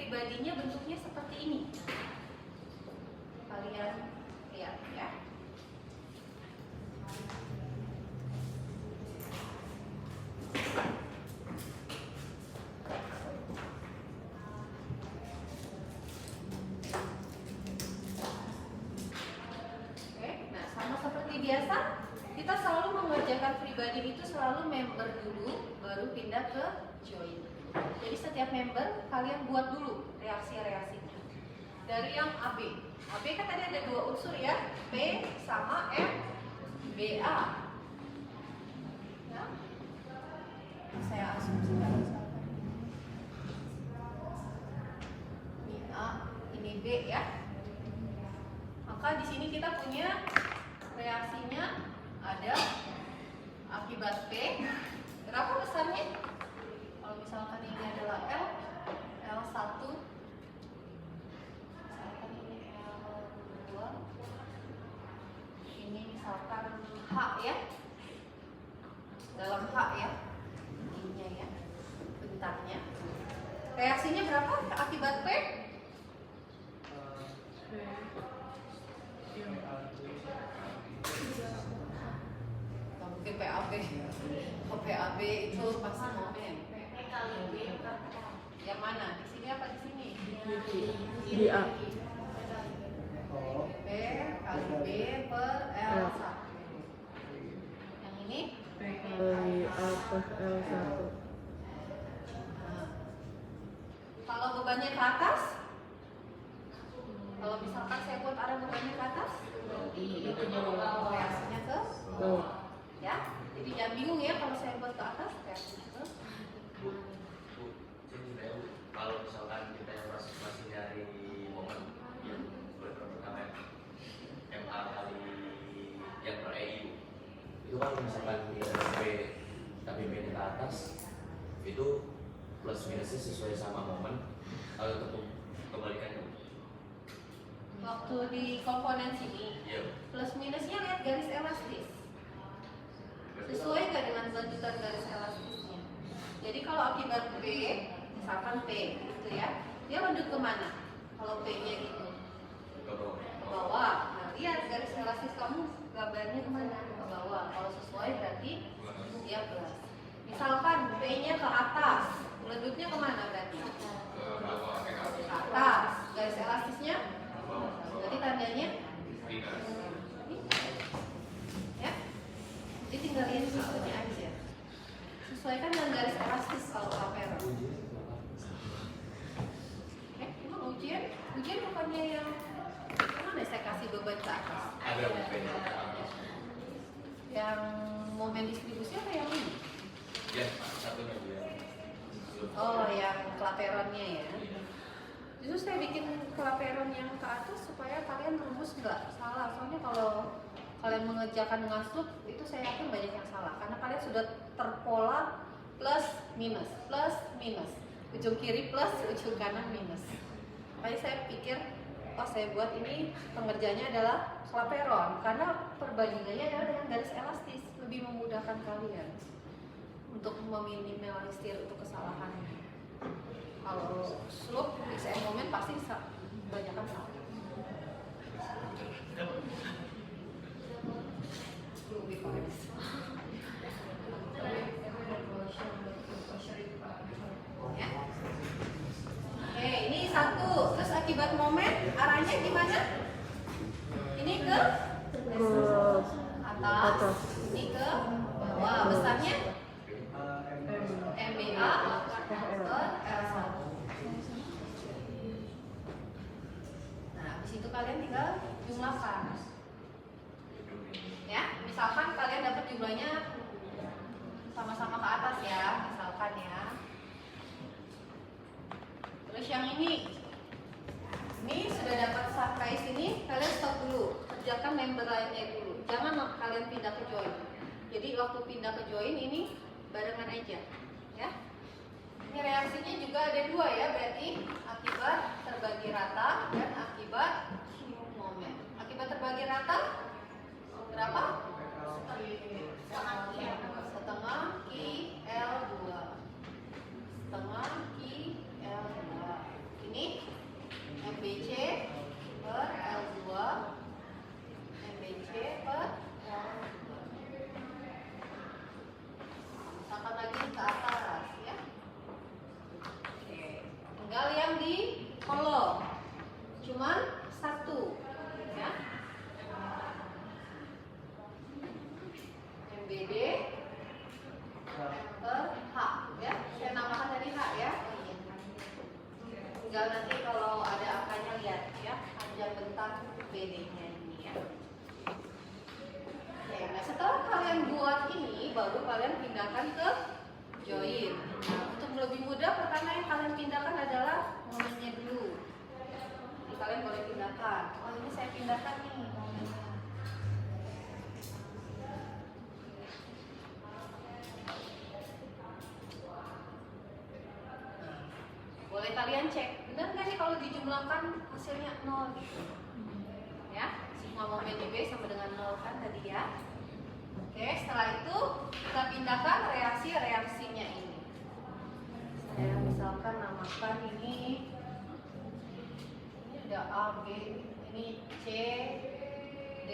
Pribadinya bentuknya seperti ini. Kalian lihat ya. Oke, nah sama seperti biasa, kita selalu mengerjakan pribadi itu selalu member dulu, baru pindah ke join. Jadi setiap member kalian buat dulu reaksi-reaksinya. Dari yang AB. AB kan tadi ada dua unsur ya, P sama M, BA. Ya. Saya asumsikan misalkan. Ini A, ini B ya. Maka di sini kita punya reaksinya ada akibat P. Berapa besarnya? Kalau misalkan ini adalah L1, misalkan ini L2, ini misalkan H ya, dalam H ya, ininya ya, bentarnya. Reaksinya berapa akibat P? Gak mungkin PAB. Oh, PAB itu pasti momen. Yang mana? Di sini apa di sini? Di A. P kali B per L1. Yang ini? P kali A per L1. Nah. Kalau bebannya ke atas? Kalau misalkan saya buat arah bebannya ke atas? Reaksinya ke bawah. Ya? Jadi jangan bingung ya kalau saya buat ke atas, reaksinya ke kalau misalkan kita yang masih nyari momen pertama MA kali yang per EU itu kan misalkan P tapi P ke atas itu plus minusnya sesuai sama momen atau tetap kebalikannya. waktu di komponen sini Iya. plus minusnya lihat garis elastis. Sesuai nggak dengan bentukan garis elastisnya? Jadi kalau akibat P, misalkan P gitu ya, dia mendut kemana? Kalau P-nya gitu Ke bawah. ke bawah. Nah lihat garis elastis kamu gambarnya kemana? Ke bawah. Kalau sesuai berarti dia plus. Misalkan P-nya ke atas, mendutnya kemana berarti? Ke bawah. Ke atas. Garis elastisnya? Berarti tandanya? Ya. Jadi tinggal lihat sistemnya aja. Sesuaikan dengan garis elastis kalau klaperon. Emang ujian bukannya yang mana saya kasih beban ke atas? Ada mungkin. Yang momen distribusi apa yang ini? Ya, satunya dia. Oh, yang klaperonnya ya. Justru saya bikin klaperon yang ke atas supaya kalian rumus nggak salah. Soalnya kalau kalian mengerjakan dengan slope itu saya yakin banyak yang salah karena kalian sudah terpola plus minus, ujung kiri plus, ujung kanan minus. Makanya saya pikir, oh saya buat ini pengerjaannya adalah klaperon karena perbandingannya adalah dengan garis elastis, lebih memudahkan kalian untuk meminimalisir untuk kesalahannya. Kalau slope, XM momen pasti banyak kan salah. Ya. Oke, ini satu. Terus akibat momen arahnya gimana? Ini ke atas, ini ke bawah. Besarnya MBA ke L1. Nah, habis itu kalian tinggal jumlahkan. Ya, misalkan kalian dapat jumlahnya sama-sama ke atas ya, misalkan ya. Terus yang ini sudah dapat sampai sini, kalian stop dulu, kerjakan member lainnya dulu. Jangan kalian pindah ke join. Jadi waktu pindah ke join ini barengan aja, ya. Ini reaksinya juga ada dua ya, berarti akibat terbagi rata dan akibat momen. Akibat terbagi rata berapa? Setengah Q L2. Setengah Q L2. Ini MBC per L2. MBC per L2. Misalkan lagi ke atas ya. Oke. Tinggal yang di kolom. Cuman satu ya. MBD per H ya. Saya namakan tadi H ya. Tinggal nanti kalau ada angkanya lihat ya, panjang bentang BD-nya ini ya. Oke, nah setelah kalian buat ini, baru kalian pindahkan ke join. Nah, untuk lebih mudah, pertama yang kalian pindahkan adalah momennya dulu. Jadi kalian boleh pindahkan. Oh ini saya pindahkan nih momennya. Boleh kalian cek, benar nggak nih kalau dijumlahkan hasilnya 0 gitu. Ya, sigma momen B sama dengan 0 kan tadi ya. Oke, setelah itu kita pindahkan reaksinya ini. Saya misalkan namakan ini ada A, B, ini C, D,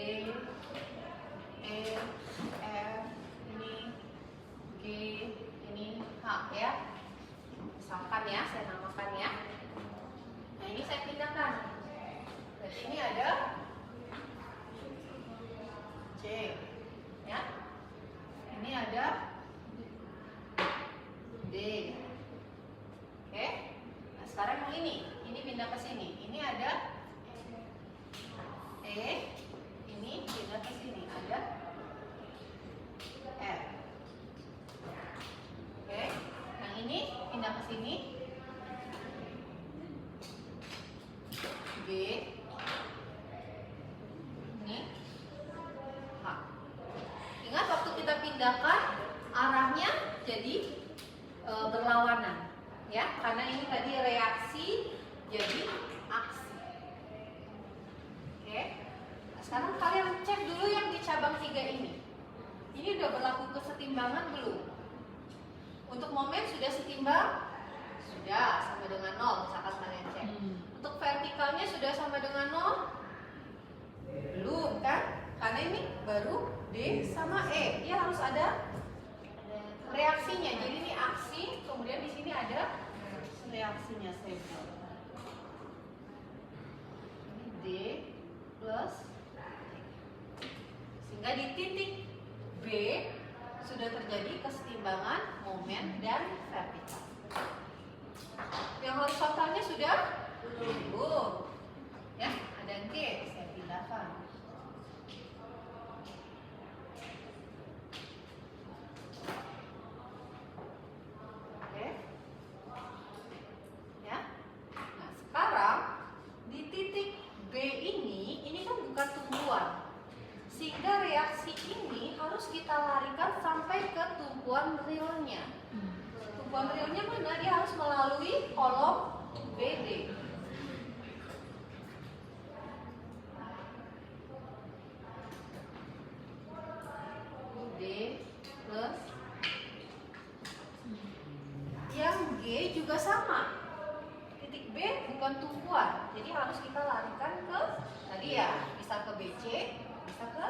E, F, ini G, ini H ya. Misalkan ya, saya namakan ya. Nah ini saya pindahkan. Berarti ini ada C, ya. Ini ada D. Oke. Nah sekarang yang ini pindah ke sini. Ini ada E. Ini pindah ke sini. Ada F. Oke. Yang ini pindah ke sini. G. Ini H. Ingat waktu kita pindahkan arahnya jadi berlawanan ya, karena ini tadi reaksi jadi aksi. Oke. Nah, sekarang kalian cek dulu yang di cabang 3 ini. Ini udah berlaku kesetimbangan belum? Untuk momen sudah setimbang? Sudah, sama dengan 0 misalkan kalian cek. Untuk vertikalnya sudah sama dengan 0? Belum kan? Karena ini baru D sama E. Dia harus ada reaksinya. Jadi ini aksi, kemudian di sini ada reaksinya saya buat. Ini D plus, sehingga di titik B sudah terjadi kesetimbangan momen dan vertikal. Yang horizontalnya sudah belum. Ya, ada G, saya pindahkan. Oke. Ya. Nah, sekarang di titik B ini kan bukan tumpuan. Sehingga reaksi ini harus kita larikan sampai ke tumpuan realnya. Tumpuan realnya mana? Dia harus melalui kolom BD. D plus yang G juga sama. Titik B bukan tumpuan, jadi harus kita larikan ke tadi ya, bisa ke BC, bisa ke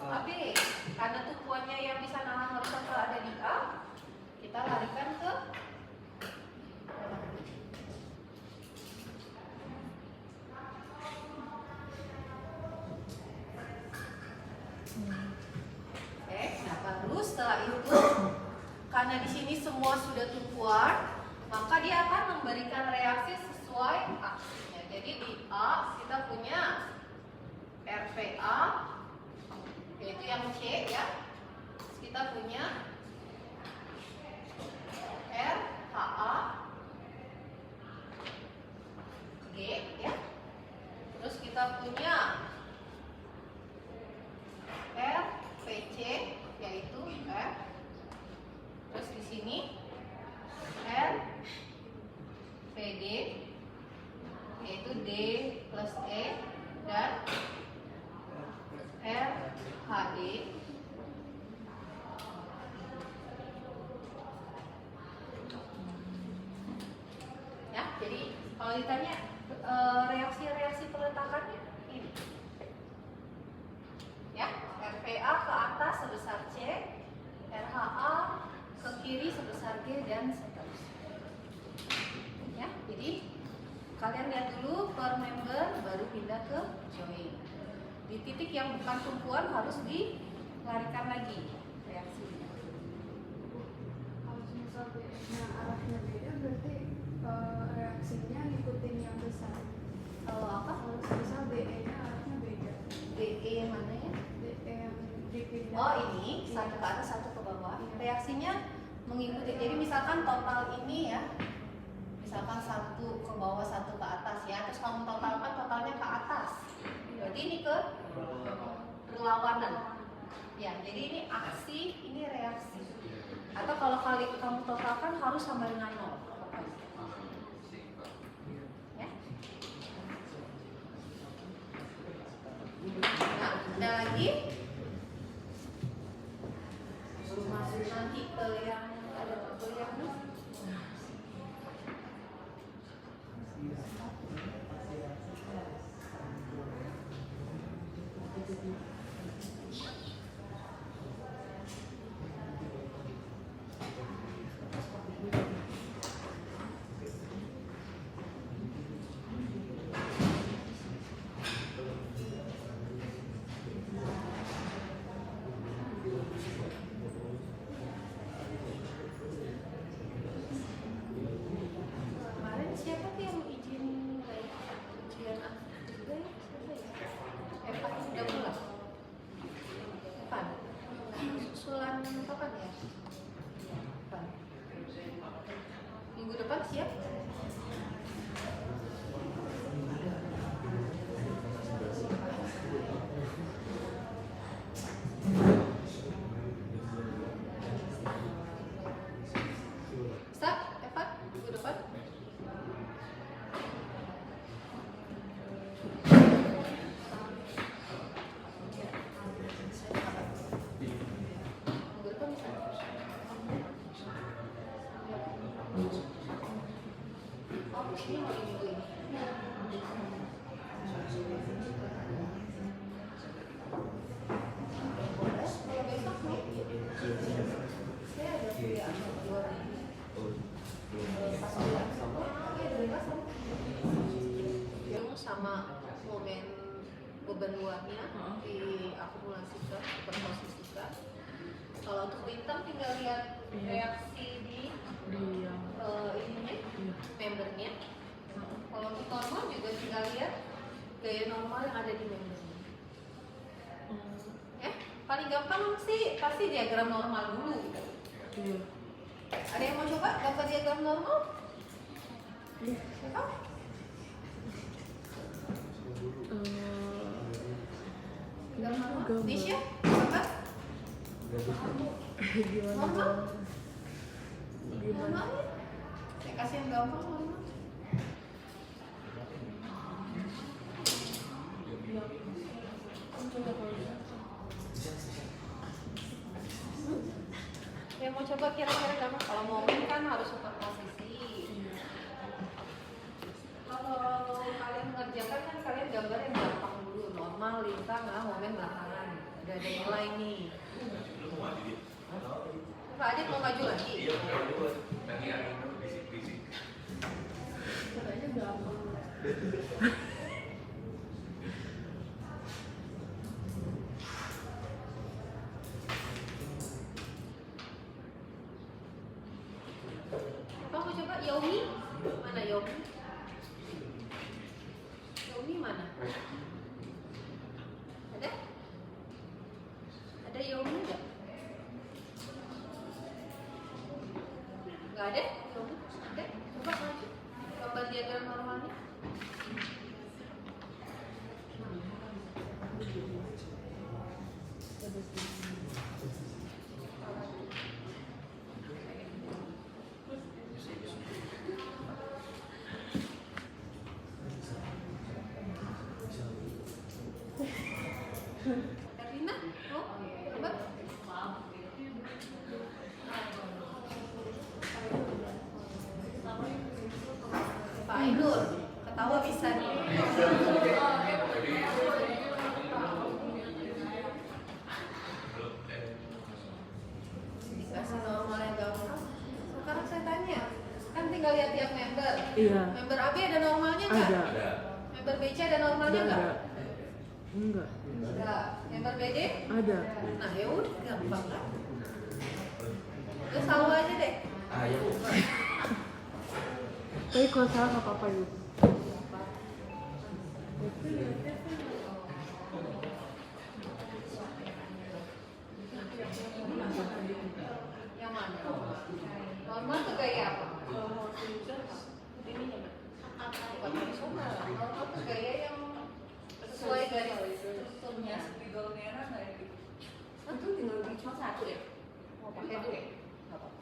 AB. Karena tumpuannya yang bisa nahan horizontal ada di A, kita larikan ke Oke, nah baru setelah itu karena di sini semua sudah tumpuan, maka dia akan memberikan reaksi sesuai aksinya. Jadi di A kita punya RPA, yaitu yang C ya. Terus kita punya RHA, G ya. Terus kita punya RPC, yaitu F. Terus di sini RPD, yaitu D plus E, dan RHD. Ya, jadi kalau ditanya reaksi-reaksi peletakannya ini. Ya, RPA ke atas sebesar C, RHA ke kiri sebesar G, dan seterusnya. Ya, jadi kalian lihat dulu per member, baru pindah ke join. Di titik yang bukan tumpuan harus dilarikan lagi reaksinya. Kalau misal BE-nya arahnya beda, berarti reaksinya ngikutin yang besar. Kalau apa? Kalau misal BE-nya arahnya beda, DE yang mana ya? BE yang dipindah. Oh ini, satu ke atas, satu ke bawah. Reaksinya mengikuti, jadi misalkan total ini ya, misalkan satu ke bawah, satu ke atas ya, terus kamu totalkan totalnya ke atas. Berarti ini ke berlawanan. Ya, jadi ini aksi, ini reaksi. Atau kalau kamu totalkan harus sama dengan 0. Ya. Nah, ada lagi. Masuk nanti ke yang ada tutorialnya. Kemarin siapa tuh yang izin ujian aktif juga ya? Siapa ya? Evan udah pulang? Evan? Susulan kapan ya? Evan. Minggu depan siap? Bisa? Evan? Minggu depan? Minggu depan bisa? Oh, ini mau minggu ini. Boleh, kalau besok nih. Saya ada kuliah dua hari. Pas bulan sama, iya 12 sama. Yang sama momen beban luarnya diakumulasikan, diposisikan. Kalau untuk bintang tinggal lihat reaksi di yang ininya, iya. membernya. Kalau untuk normal juga tinggal lihat gaya normal yang ada di membernya. Ya, paling gampang sih pasti diagram normal dulu. Iya. Ada yang mau coba gambar diagram normal? Siapa? Diagram normal? Gambar. Nisha? Coba? Gimana? Normal? Gimana? Normal ya? Saya kasih yang gampang normal. Yang mau coba kira-kira gampang. Kalau momen kan harus superposisi. Kalau kalian mengerjakan kan kalian gambar yang gampang dulu, normal, lintang, momen belakangan. Udah ada nilai nih. Pak Adit mau maju lagi? Iya, mau maju. Lagi angin bisik-bisik. Caranya gampang. Apa mau coba Yomi? Mana Yomi? Yomi mana? Ada? Ada Yomi nggak? Nggak ada? Yomi? Ada? Coba maju. Gambar diagram normalnya. Karina, mau? Coba. Pak Ainur, ketawa bisa nih. Dikasih normal yang gampang. Sekarang saya tanya, kan tinggal lihat tiap member. Iya. Member AB ada normalnya nggak? Ada. Ada. Member BC ada normalnya Enggak nggak? ada. Enggak. Ada. Member BD? Ada. Nah ya udah gampang kan? Udah selalu aja deh. Ah, ya, Bu. Tapi kalau salah nggak apa-apa yuk. Yang mana? Normal tuh gaya apa? Ini bukan horizontal. Normal tuh gaya yang sesuai garis strukturnya. Itu tinggal cuma satu ya? Mau pakai dua? Nggak apa-apa.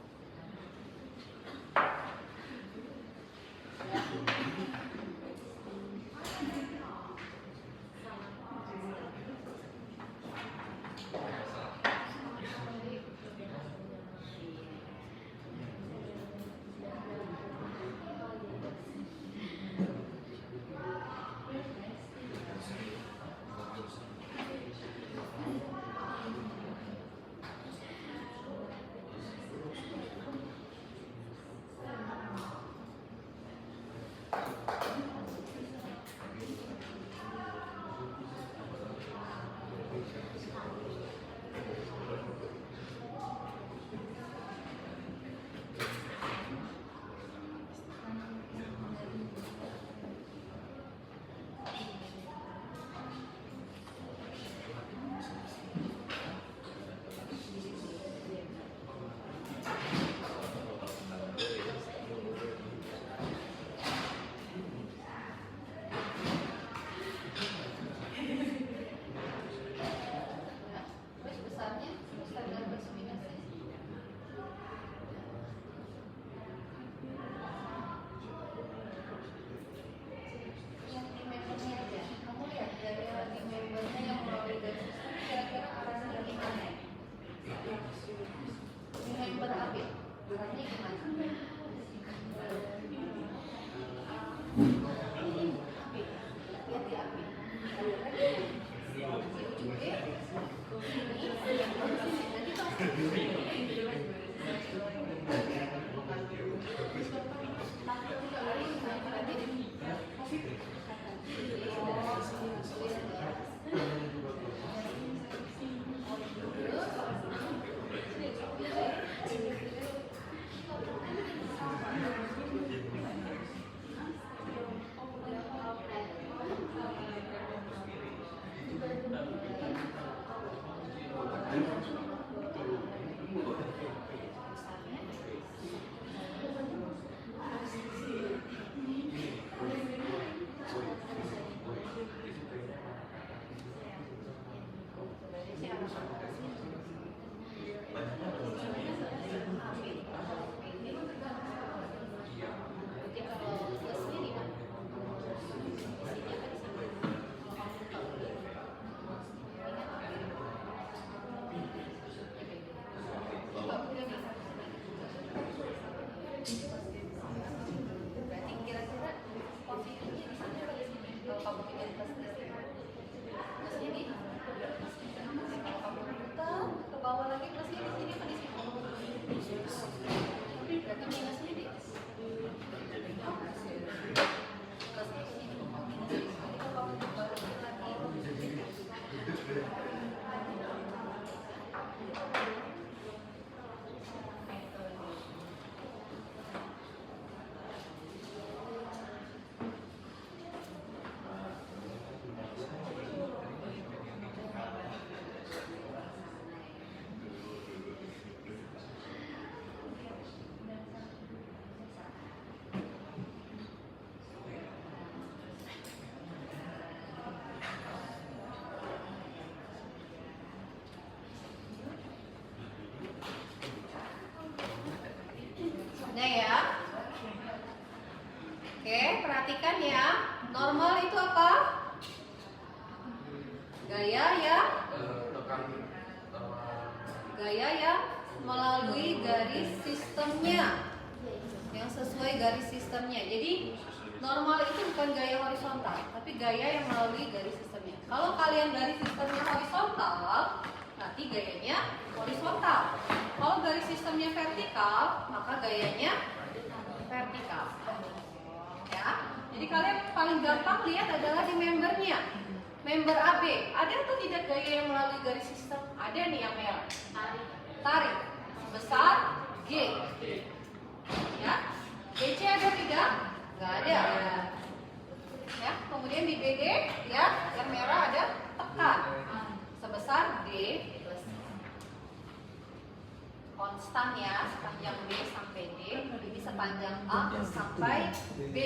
Terus besarnya, standar plus minusnya. Yang di membernya aja, kamu lihat dari di membernya yang melalui garis besar, kira-kira arahnya dari mana? Di member AB, arahnya gimana? Lihat di AB. Di ujung B, ini yang bagus. Jadi pasti Banyaknya penulisan ini. Berarti kalau plusnya di mana? Isinya kan di sini. Kalau kamu tahu ini kan AB. Coba udah nih. Berarti kira-kira posisinya di sana atau di sini? Kalau kamu pilih plusnya di sini. Kalau kamu putar ke bawah lagi plusnya di sini apa di sini? Berarti minusnya di plusnya di sini. Oh, minus di sini. Kalau kamu putar lagi. Nah ya. Oke, perhatikan ya. Normal itu apa? Gaya ya. Gaya ya melalui garis sistemnya. Yang sesuai garis sistemnya. Jadi normal itu bukan gaya horizontal, tapi gaya yang melalui garis sistemnya. Kalau kalian garis sistemnya horizontal, nanti gayanya horizontal. Kalau garis sistemnya vertikal, maka gayanya vertikal. Ya, jadi kalian paling gampang lihat adalah di membernya. Member AB, ada atau tidak gaya yang melalui garis sistem? Ada nih yang merah. Tarik. Besar G. Ya, GC ada tidak? Nggak ada. Ya, kemudian di BD, ya, yang merah ada tekan. Sebesar D plus konstan ya, sepanjang B sampai D, ini sepanjang A sampai B.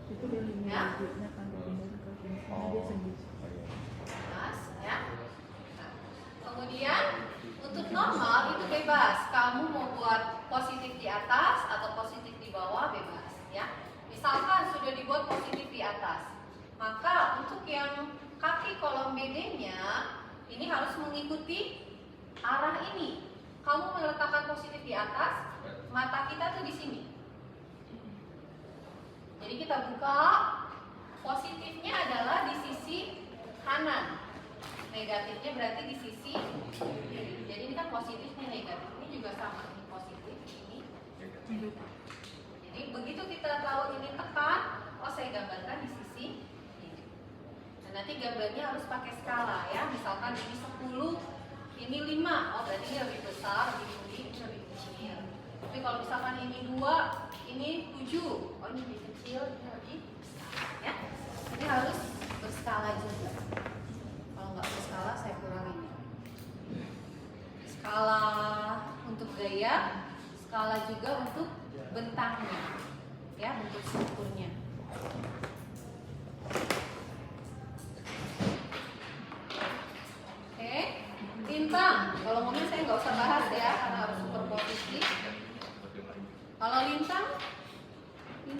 Itu dia Ya. Oh. Mas, ya. Nah, kemudian untuk normal itu bebas. Kamu mau buat positif di atas atau positif di bawah bebas, ya. Misalkan sudah dibuat positif di atas, maka untuk yang kaki kolom BD-nya ini harus mengikuti arah ini. Kamu meletakkan positif di atas, mata kita tuh di sini. Jadi kita buka, positifnya adalah di sisi kanan, negatifnya berarti di sisi kiri. Jadi ini kan positif, ini negatif, ini juga sama, ini positif, ini. Jadi begitu kita tahu ini tekan, oh saya gambarkan di sisi ini. Nah, nanti gambarnya harus pakai skala ya, misalkan ini 10, ini 5, oh berarti ini lebih besar, lebih tinggi, ini lebih kecil. Tapi kalau misalkan ini 2, ini 7, oh ini lebih kecil, ini lebih besar ya. Ini harus berskala juga. Kalau nggak berskala saya kurangin. Skala untuk gaya, skala juga untuk bentangnya, ya bentuk strukturnya. Oke, lintang. Kalau ngomong saya nggak usah bahas ya, karena harus superposisi. Kalau lintang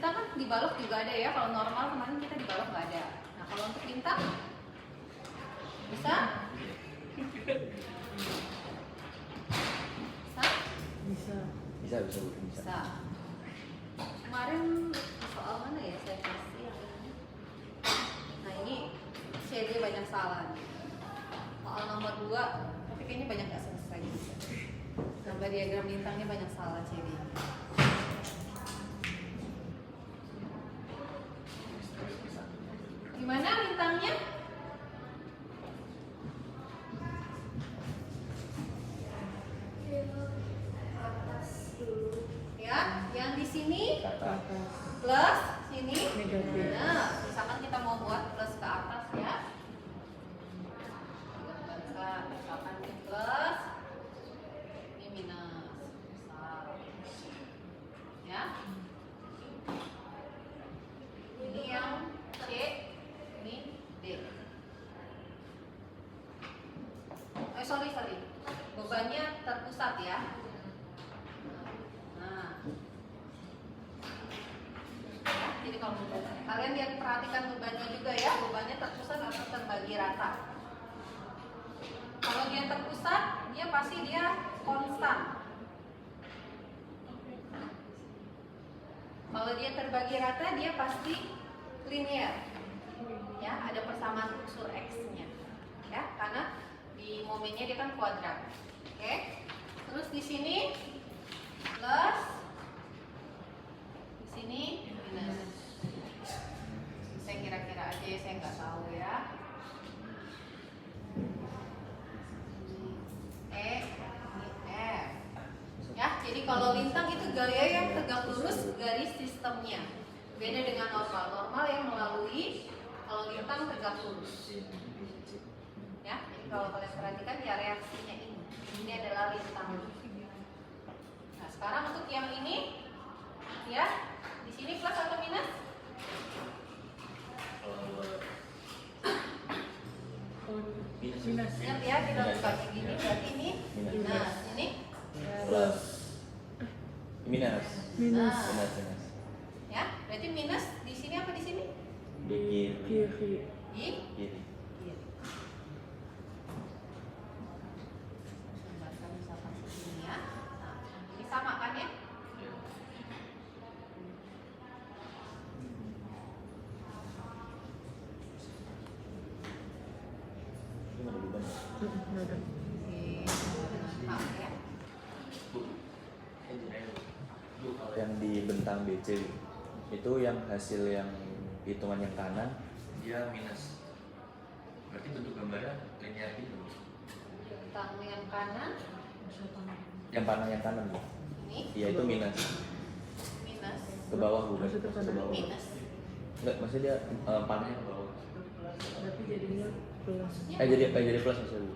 kan dibalok juga ada ya. Kalau normal kemarin kita dibalok nggak ada. Nah kalau untuk lintang bisa? Bisa? Bisa. Bisa. Kemarin soal mana ya saya kasih yang ini? Nah ini CD banyak salah. Soal nomor 2, tapi kayaknya banyak nggak selesai. Gambar diagram lintangnya banyak salah CD. Gimana lintangnya? Ya, yang di sini plus sini. Nah, misalkan kita mau buat plus ke atas ya. Misalkan ini plus, ini minus, besar. Ya. Ini yang C, ini D. kalian lihat perhatikan bebannya juga ya, bebannya terpusat atau terbagi rata. Kalau dia terpusat, dia pasti dia konstan. Kalau dia terbagi rata, dia pasti linear. Ya, ada persamaan unsur x-nya. Ya, karena di momennya dia kan kuadrat. Oke. Terus di sini plus, di sini minus. Saya kira-kira aja ya, saya nggak tahu ya. E, ini F. Ya, jadi kalau lintang itu gaya yang tegak lurus garis sistemnya. Beda dengan normal. Normal yang melalui, kalau lintang tegak lurus. Ya, jadi kalau kalian perhatikan ya reaksinya ini. Ini adalah lintang. Nah, sekarang untuk yang ini, ya, di sini plus atau minus? Minus. Ingat ya, kita bagi gini berarti ini minus. Ini Plus. Minus. minus. Minus. Ya, berarti minus di sini apa di sini? Di kiri. Kiri. Di Kiri. kiri. Gambarkan misalkan segini ya. Nah, ini sama kan ya? Ini ada beban. Ada. Oke, sama ya. Kalau yang di bentang BC itu yang hasil yang hitungan yang kanan Dia minus. Berarti bentuk gambarnya linear gitu. Tentang yang kanan yang panah yang kanan Bu. ini Iya itu minus minus. ke bawah bukan Maksudnya ke ke kanan. bawah. Minus. Enggak maksudnya dia panahnya ke bawah. Berarti jadinya plus. Jadi plus maksudnya Bu.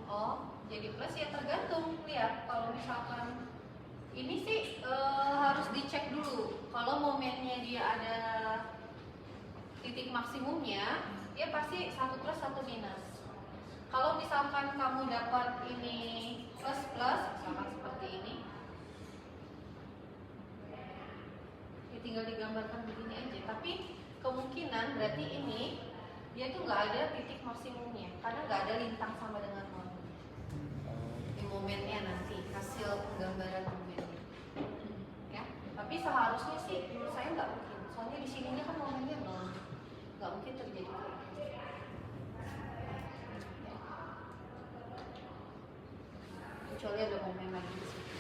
Oh, jadi plus ya tergantung. Lihat kalau misalkan ini sih harus dicek dulu. Kalau momennya dia ada titik maksimumnya, dia pasti 1 plus 1 minus. Kalau misalkan kamu dapat ini plus plus, misalkan seperti ini, ya tinggal digambarkan begini aja. Tapi kemungkinan berarti ini dia tuh nggak ada titik maksimumnya, karena nggak ada lintang sama dengan nol di momennya nanti hasil penggambaran momennya. Ya, tapi seharusnya sih menurut saya nggak mungkin. Soalnya di sininya kan momennya nol, nggak mungkin terjadi kayak gitu. Kecuali ada momen lagi di situ.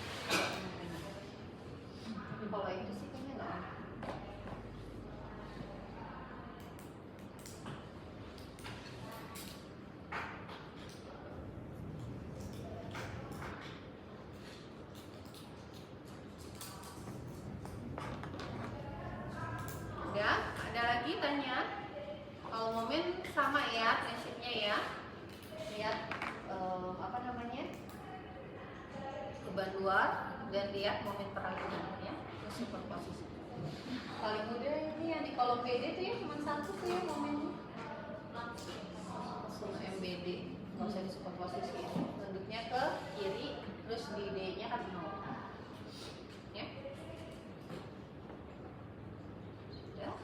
Tapi kalau itu sih kayaknya nggak ada. Udah, ada lagi tanya? Kalau momen sama ya prinsipnya ya. Lihat apa namanya? Beban luar dan lihat momen peralihan ya. Terus superposisi. Paling mudah ini yang di kolom BD tuh ya cuma satu tuh ya momennya. Langsung MBD, nggak usah di superposisi. Bentuknya ke kiri, terus di D-nya kan 0. Ya. Sudah.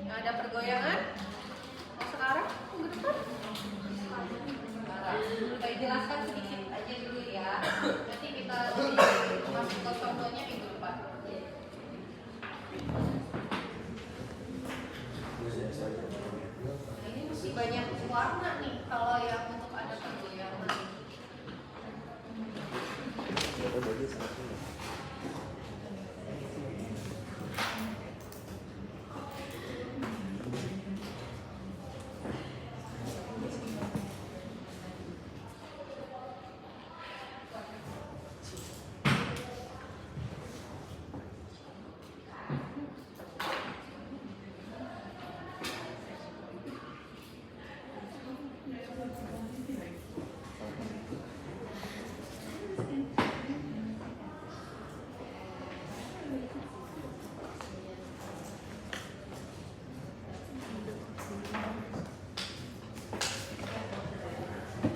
Nah, ada pergoyangan? Mau sekarang? Minggu depan? Sekarang. Saya jelaskan sedikit aja dulu ya. Nanti kita lebih masuk ke contohnya minggu depan. Nah, ini mesti banyak warna nih kalau yang untuk ada pergoyangan. Ya udah bagi satu. Oke,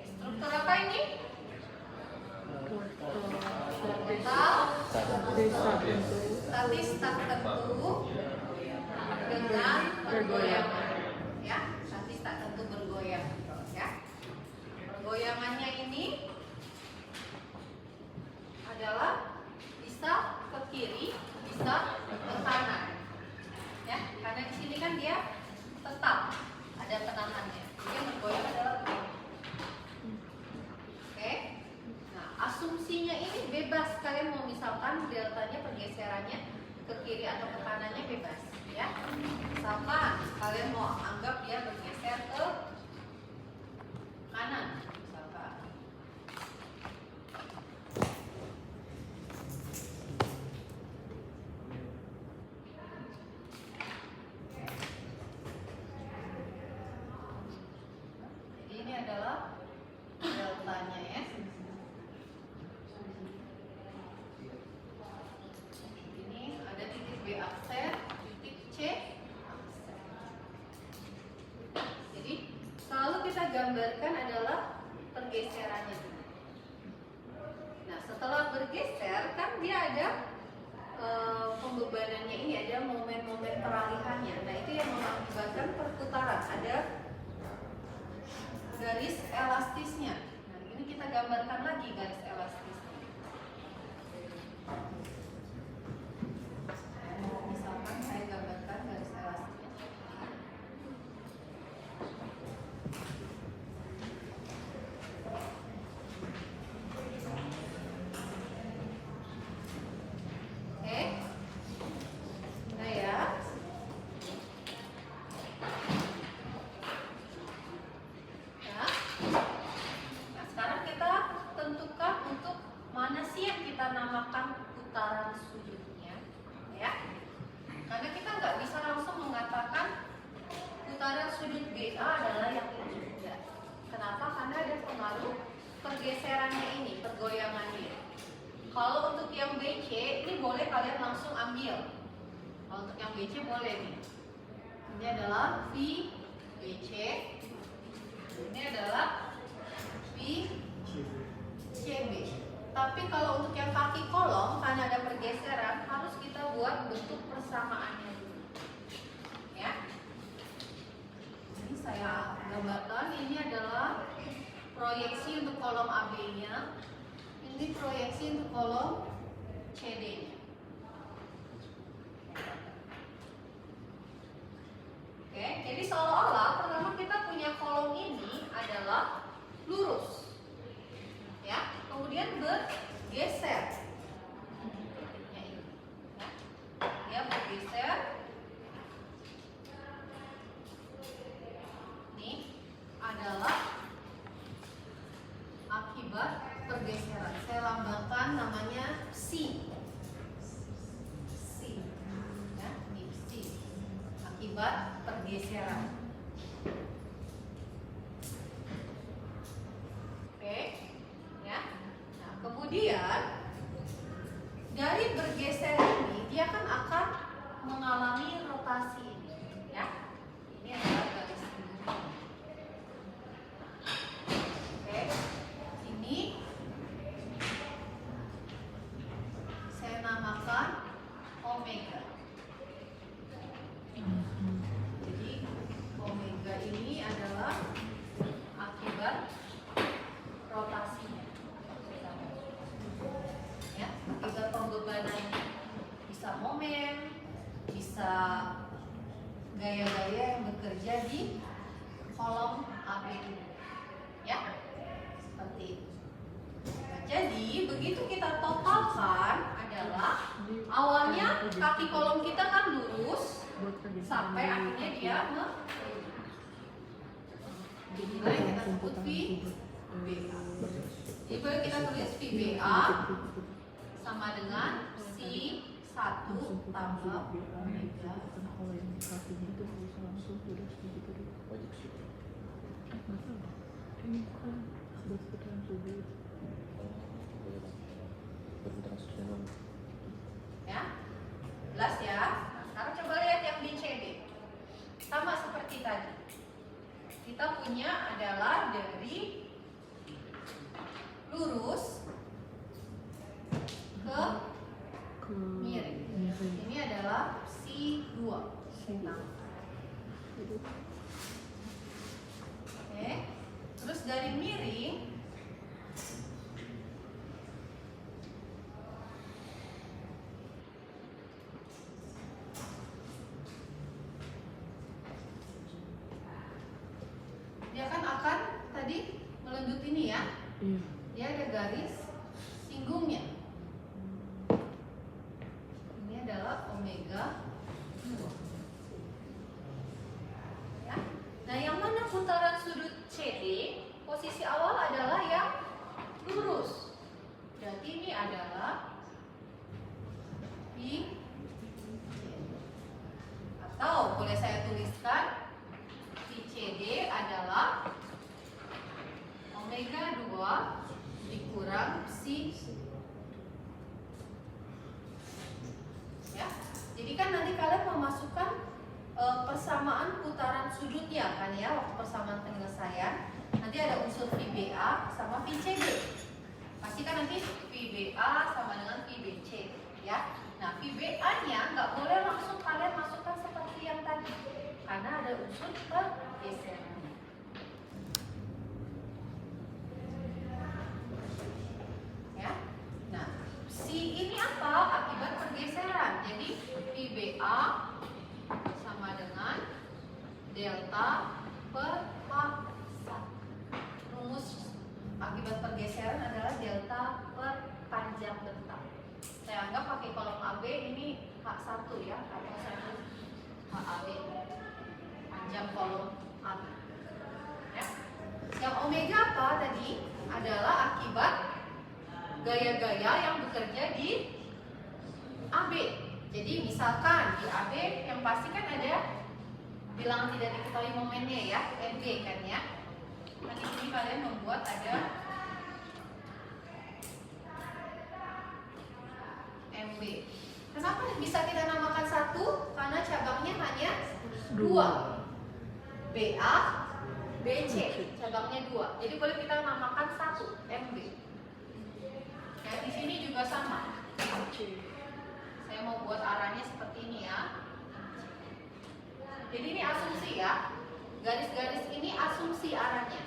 struktur apa ini? Total statis tak tentu dengan bergoyangan, ya. Statis tak tentu bergoyang, ya. Pergoyangannya ini adalah bisa ke kiri, bisa ke kanan, ya. Karena di sini kan dia tetap ada tekanannya. Jadi yang bergoyang adalah begini. Oke. Nah, asumsinya ini bebas. Kalian mau misalkan deltanya pergeserannya ke kiri atau ke kanannya bebas, ya. Misalkan kalian mau anggap dia bergeser ke kanan, misalkan. Jadi ini adalah deltanya, ya. Ini ada titik B aksen, titik C aksen. Jadi selalu kita gambarkan adalah pergeserannya dulu. Nah, setelah bergeser kan dia ada pembebanannya ini, ada momen-momen peralihannya. Nah, itu yang mengakibatkan perputaran. Ada garis elastisnya. Nah, ini kita gambarkan lagi garis elastisnya. Misalkan saya gambarkan garis elastisnya. Oke. Nah, ya. Ya. Nah, sekarang kita tentukan untuk mana sih yang kita namakan putaran sudutnya, ya. Karena kita nggak bisa langsung mengatakan putaran sudut BA adalah yang ini juga. Kenapa? Karena ada pengaruh pergeserannya ini, pergoyangannya. Kalau untuk yang BC ini boleh kalian langsung ambil. Kalau untuk yang BC boleh nih. Ini adalah V BC. Ini adalah V CB. Tapi kalau untuk yang kaki kolom karena ada pergeseran harus kita buat bentuk persamaannya dulu. Ya. Ini saya gambarkan, ini adalah proyeksi untuk kolom AB-nya. Ini proyeksi untuk kolom CD-nya. Oke, jadi seolah-olah pertama kita punya kolom ini adalah lurus, ya, kemudian bergeser. Titiknya ini, ya. Dia bergeser. Ini adalah akibat pergeseran. Saya lambangkan namanya C. C. Ya, ini C. Akibat pergeseran. Oke, ya. Nah, kemudian dari bergeser ini dia kan akan mengalami rotasi ini, ya. Ini adalah garis ini. Oke, ini saya namakan omega. Jadi omega ini adalah akibat rotasinya, ya, akibat pembebanannya. Bisa momen, bisa gaya-gaya yang bekerja di kolom AB ini, ya, seperti itu. Nah, jadi begitu kita totalkan adalah awalnya kaki kolom kita kan lurus sampai akhirnya dia inilah yang kita sebut VBA. Jadi boleh kita tulis VBA sama dengan C1 tambah omega. Wajib sih. Ya, jelas ya. Nah, sekarang coba lihat yang di CD. Sama seperti tadi. Kita punya adalah dari lurus ke miring. Ini adalah C2. Nah, oke. Terus dari miring dia kan akan tadi melenjut ini ya. Dia ada garis singgungnya. Ini adalah omega 2. Ya. Nah, yang mana putaran sudut CD? Posisi awal adalah yang lurus. Berarti ini adalah P, atau boleh saya tuliskan CD adalah omega 2 dikurang C. Ya. Jadi kan nanti kalian memasukkan persamaan putaran sudutnya kan ya, waktu persamaan penyelesaian. Nanti ada unsur VBA sama VCD. Pastikan nanti VBA sama dengan VBC ya. Nah, VBA-nya nggak boleh langsung kalian masukkan seperti yang tadi, karena ada unsur pergeseran. Ya. Nah, si ini apa? Akibat pergeseran. Jadi VBA sama dengan delta per H1. Rumus akibat pergeseran adalah delta per panjang bentang. Saya anggap pakai kolom AB ini H1 ya, atau saya tulis HAB, panjang kolom AB. Ya. Yang omega apa tadi? Adalah akibat gaya-gaya yang bekerja di AB. Jadi misalkan di AB yang pasti kan ada bilangan tidak diketahui momennya ya, MB kan ya. Nah, di sini kalian membuat ada MB. Kenapa bisa kita namakan satu? Karena cabangnya hanya 2. BA, BC, cabangnya 2. Jadi boleh kita namakan 1, MB. Ya, di sini juga sama. Saya mau buat arahnya seperti ini ya. Jadi ini asumsi ya. Garis-garis ini asumsi arahnya.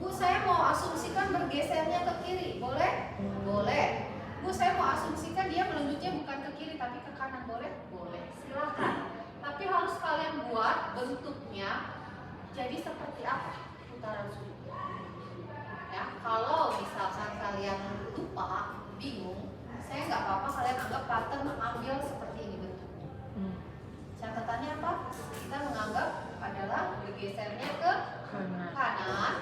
Bu, saya mau asumsikan bergesernya ke kiri. Boleh? Boleh. Bu, saya mau asumsikan dia melenjutnya bukan ke kiri tapi ke kanan. Boleh? Boleh. Silakan. Tapi harus kalian buat bentuknya jadi seperti apa putaran sudut. Ya, kalau misalkan kalian lupa, bingung, saya nggak apa-apa kalian anggap pattern ambil seperti ini bentuknya. Catatannya apa? Kita menganggap adalah bergesernya ke kanan,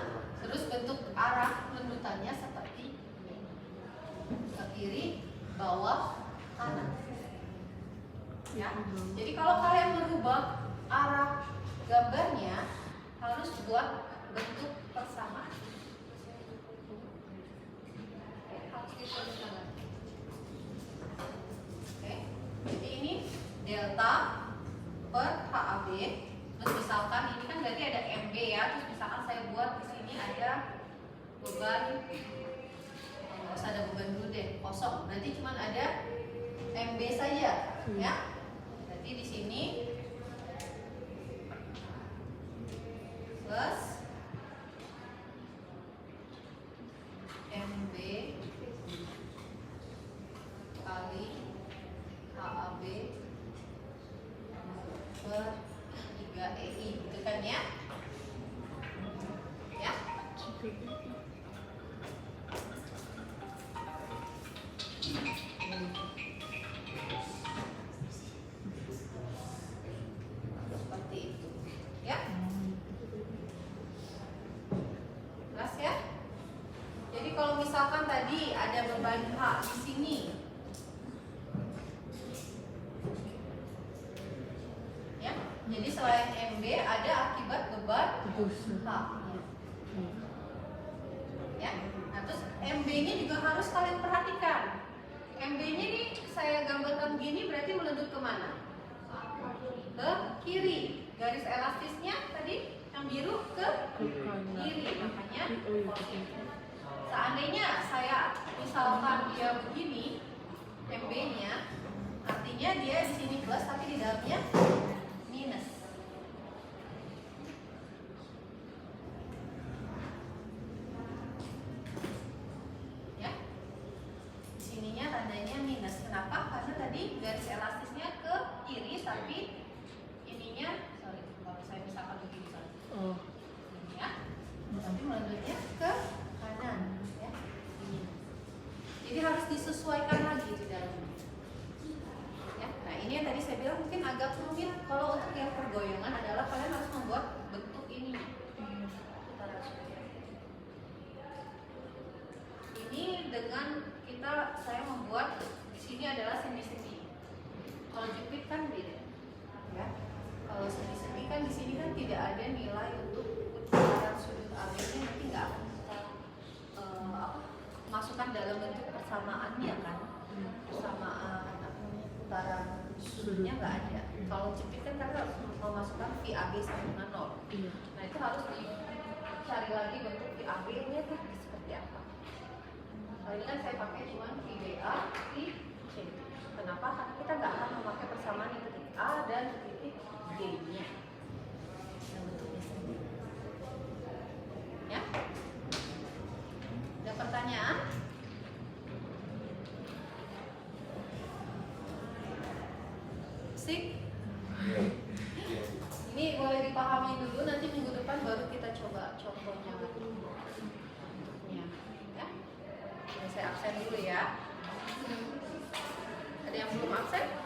terus bentuk arah lendutannya seperti ini. Ke kiri, bawah, kanan. Ya. Jadi kalau kalian merubah arah gambarnya harus buat bentuk persamaan. Oke, harus diperhatikan. Oke. Jadi ini delta per HAB. Terus misalkan ini kan berarti ada MB ya. Terus misalkan saya buat di sini ada beban, nggak usah ada beban dulu deh, kosong. Berarti cuma ada MB saja, ya. Berarti di sini plus MB kali HAB per 3EI, gitu kan ya? Ya? Seperti itu, ya? Jelas ya? Jadi kalau misalkan tadi ada beban H di sini, ya, jadi selain MB ada akibat beban H. Ya. Nah, terus MB-nya juga harus kalian perhatikan. MB-nya nih saya gambarkan gini berarti melendut kemana? Ke kiri. Garis elastisnya tadi yang biru ke kiri, makanya positif. Seandainya saya misalkan dia begini, MB-nya, artinya dia di sini plus tapi di dalamnya minus. Ya, di sininya tandanya minus. Kenapa? Karena tadi garis elastisnya ke kiri tapi ininya, sorry, kalau saya misalkan begini, sorry. Ini ya, tapi melendutnya ke kanan, ya. Ini. Jadi harus disesuaikan lagi di dalamnya. Ya, nah ini yang tadi saya bilang mungkin agak rumit kalau untuk yang pergoyongan adalah kalian harus membuat bentuk ini. Ini dengan saya membuat di sini adalah sendi-sendi. Kalau jepit kan beda. Ya. Kalau sendi-sendi kan di sini kan tidak ada nilai untuk putaran sudut AB-nya, nanti nggak akan kita masukkan dalam bentuk persamaannya kan. Persamaan putaran sudutnya nggak ada. Kalau jepit kan kita harus memasukkan VAB sama dengan 0. Nah itu harus dicari lagi bentuk VAB-nya tuh seperti apa. Kali ini kan saya pakai cuma VBA, VC. Kenapa? Karena kita nggak akan memakai persamaan yang titik A dan titik D-nya. Yang bentuknya sendiri. Ya? Ada pertanyaan? Sip? Ini boleh dipahami dulu, nanti minggu depan baru kita coba contohnya lagi. Bentuknya. Ya? Ini saya absen dulu ya. Ada yang belum absen?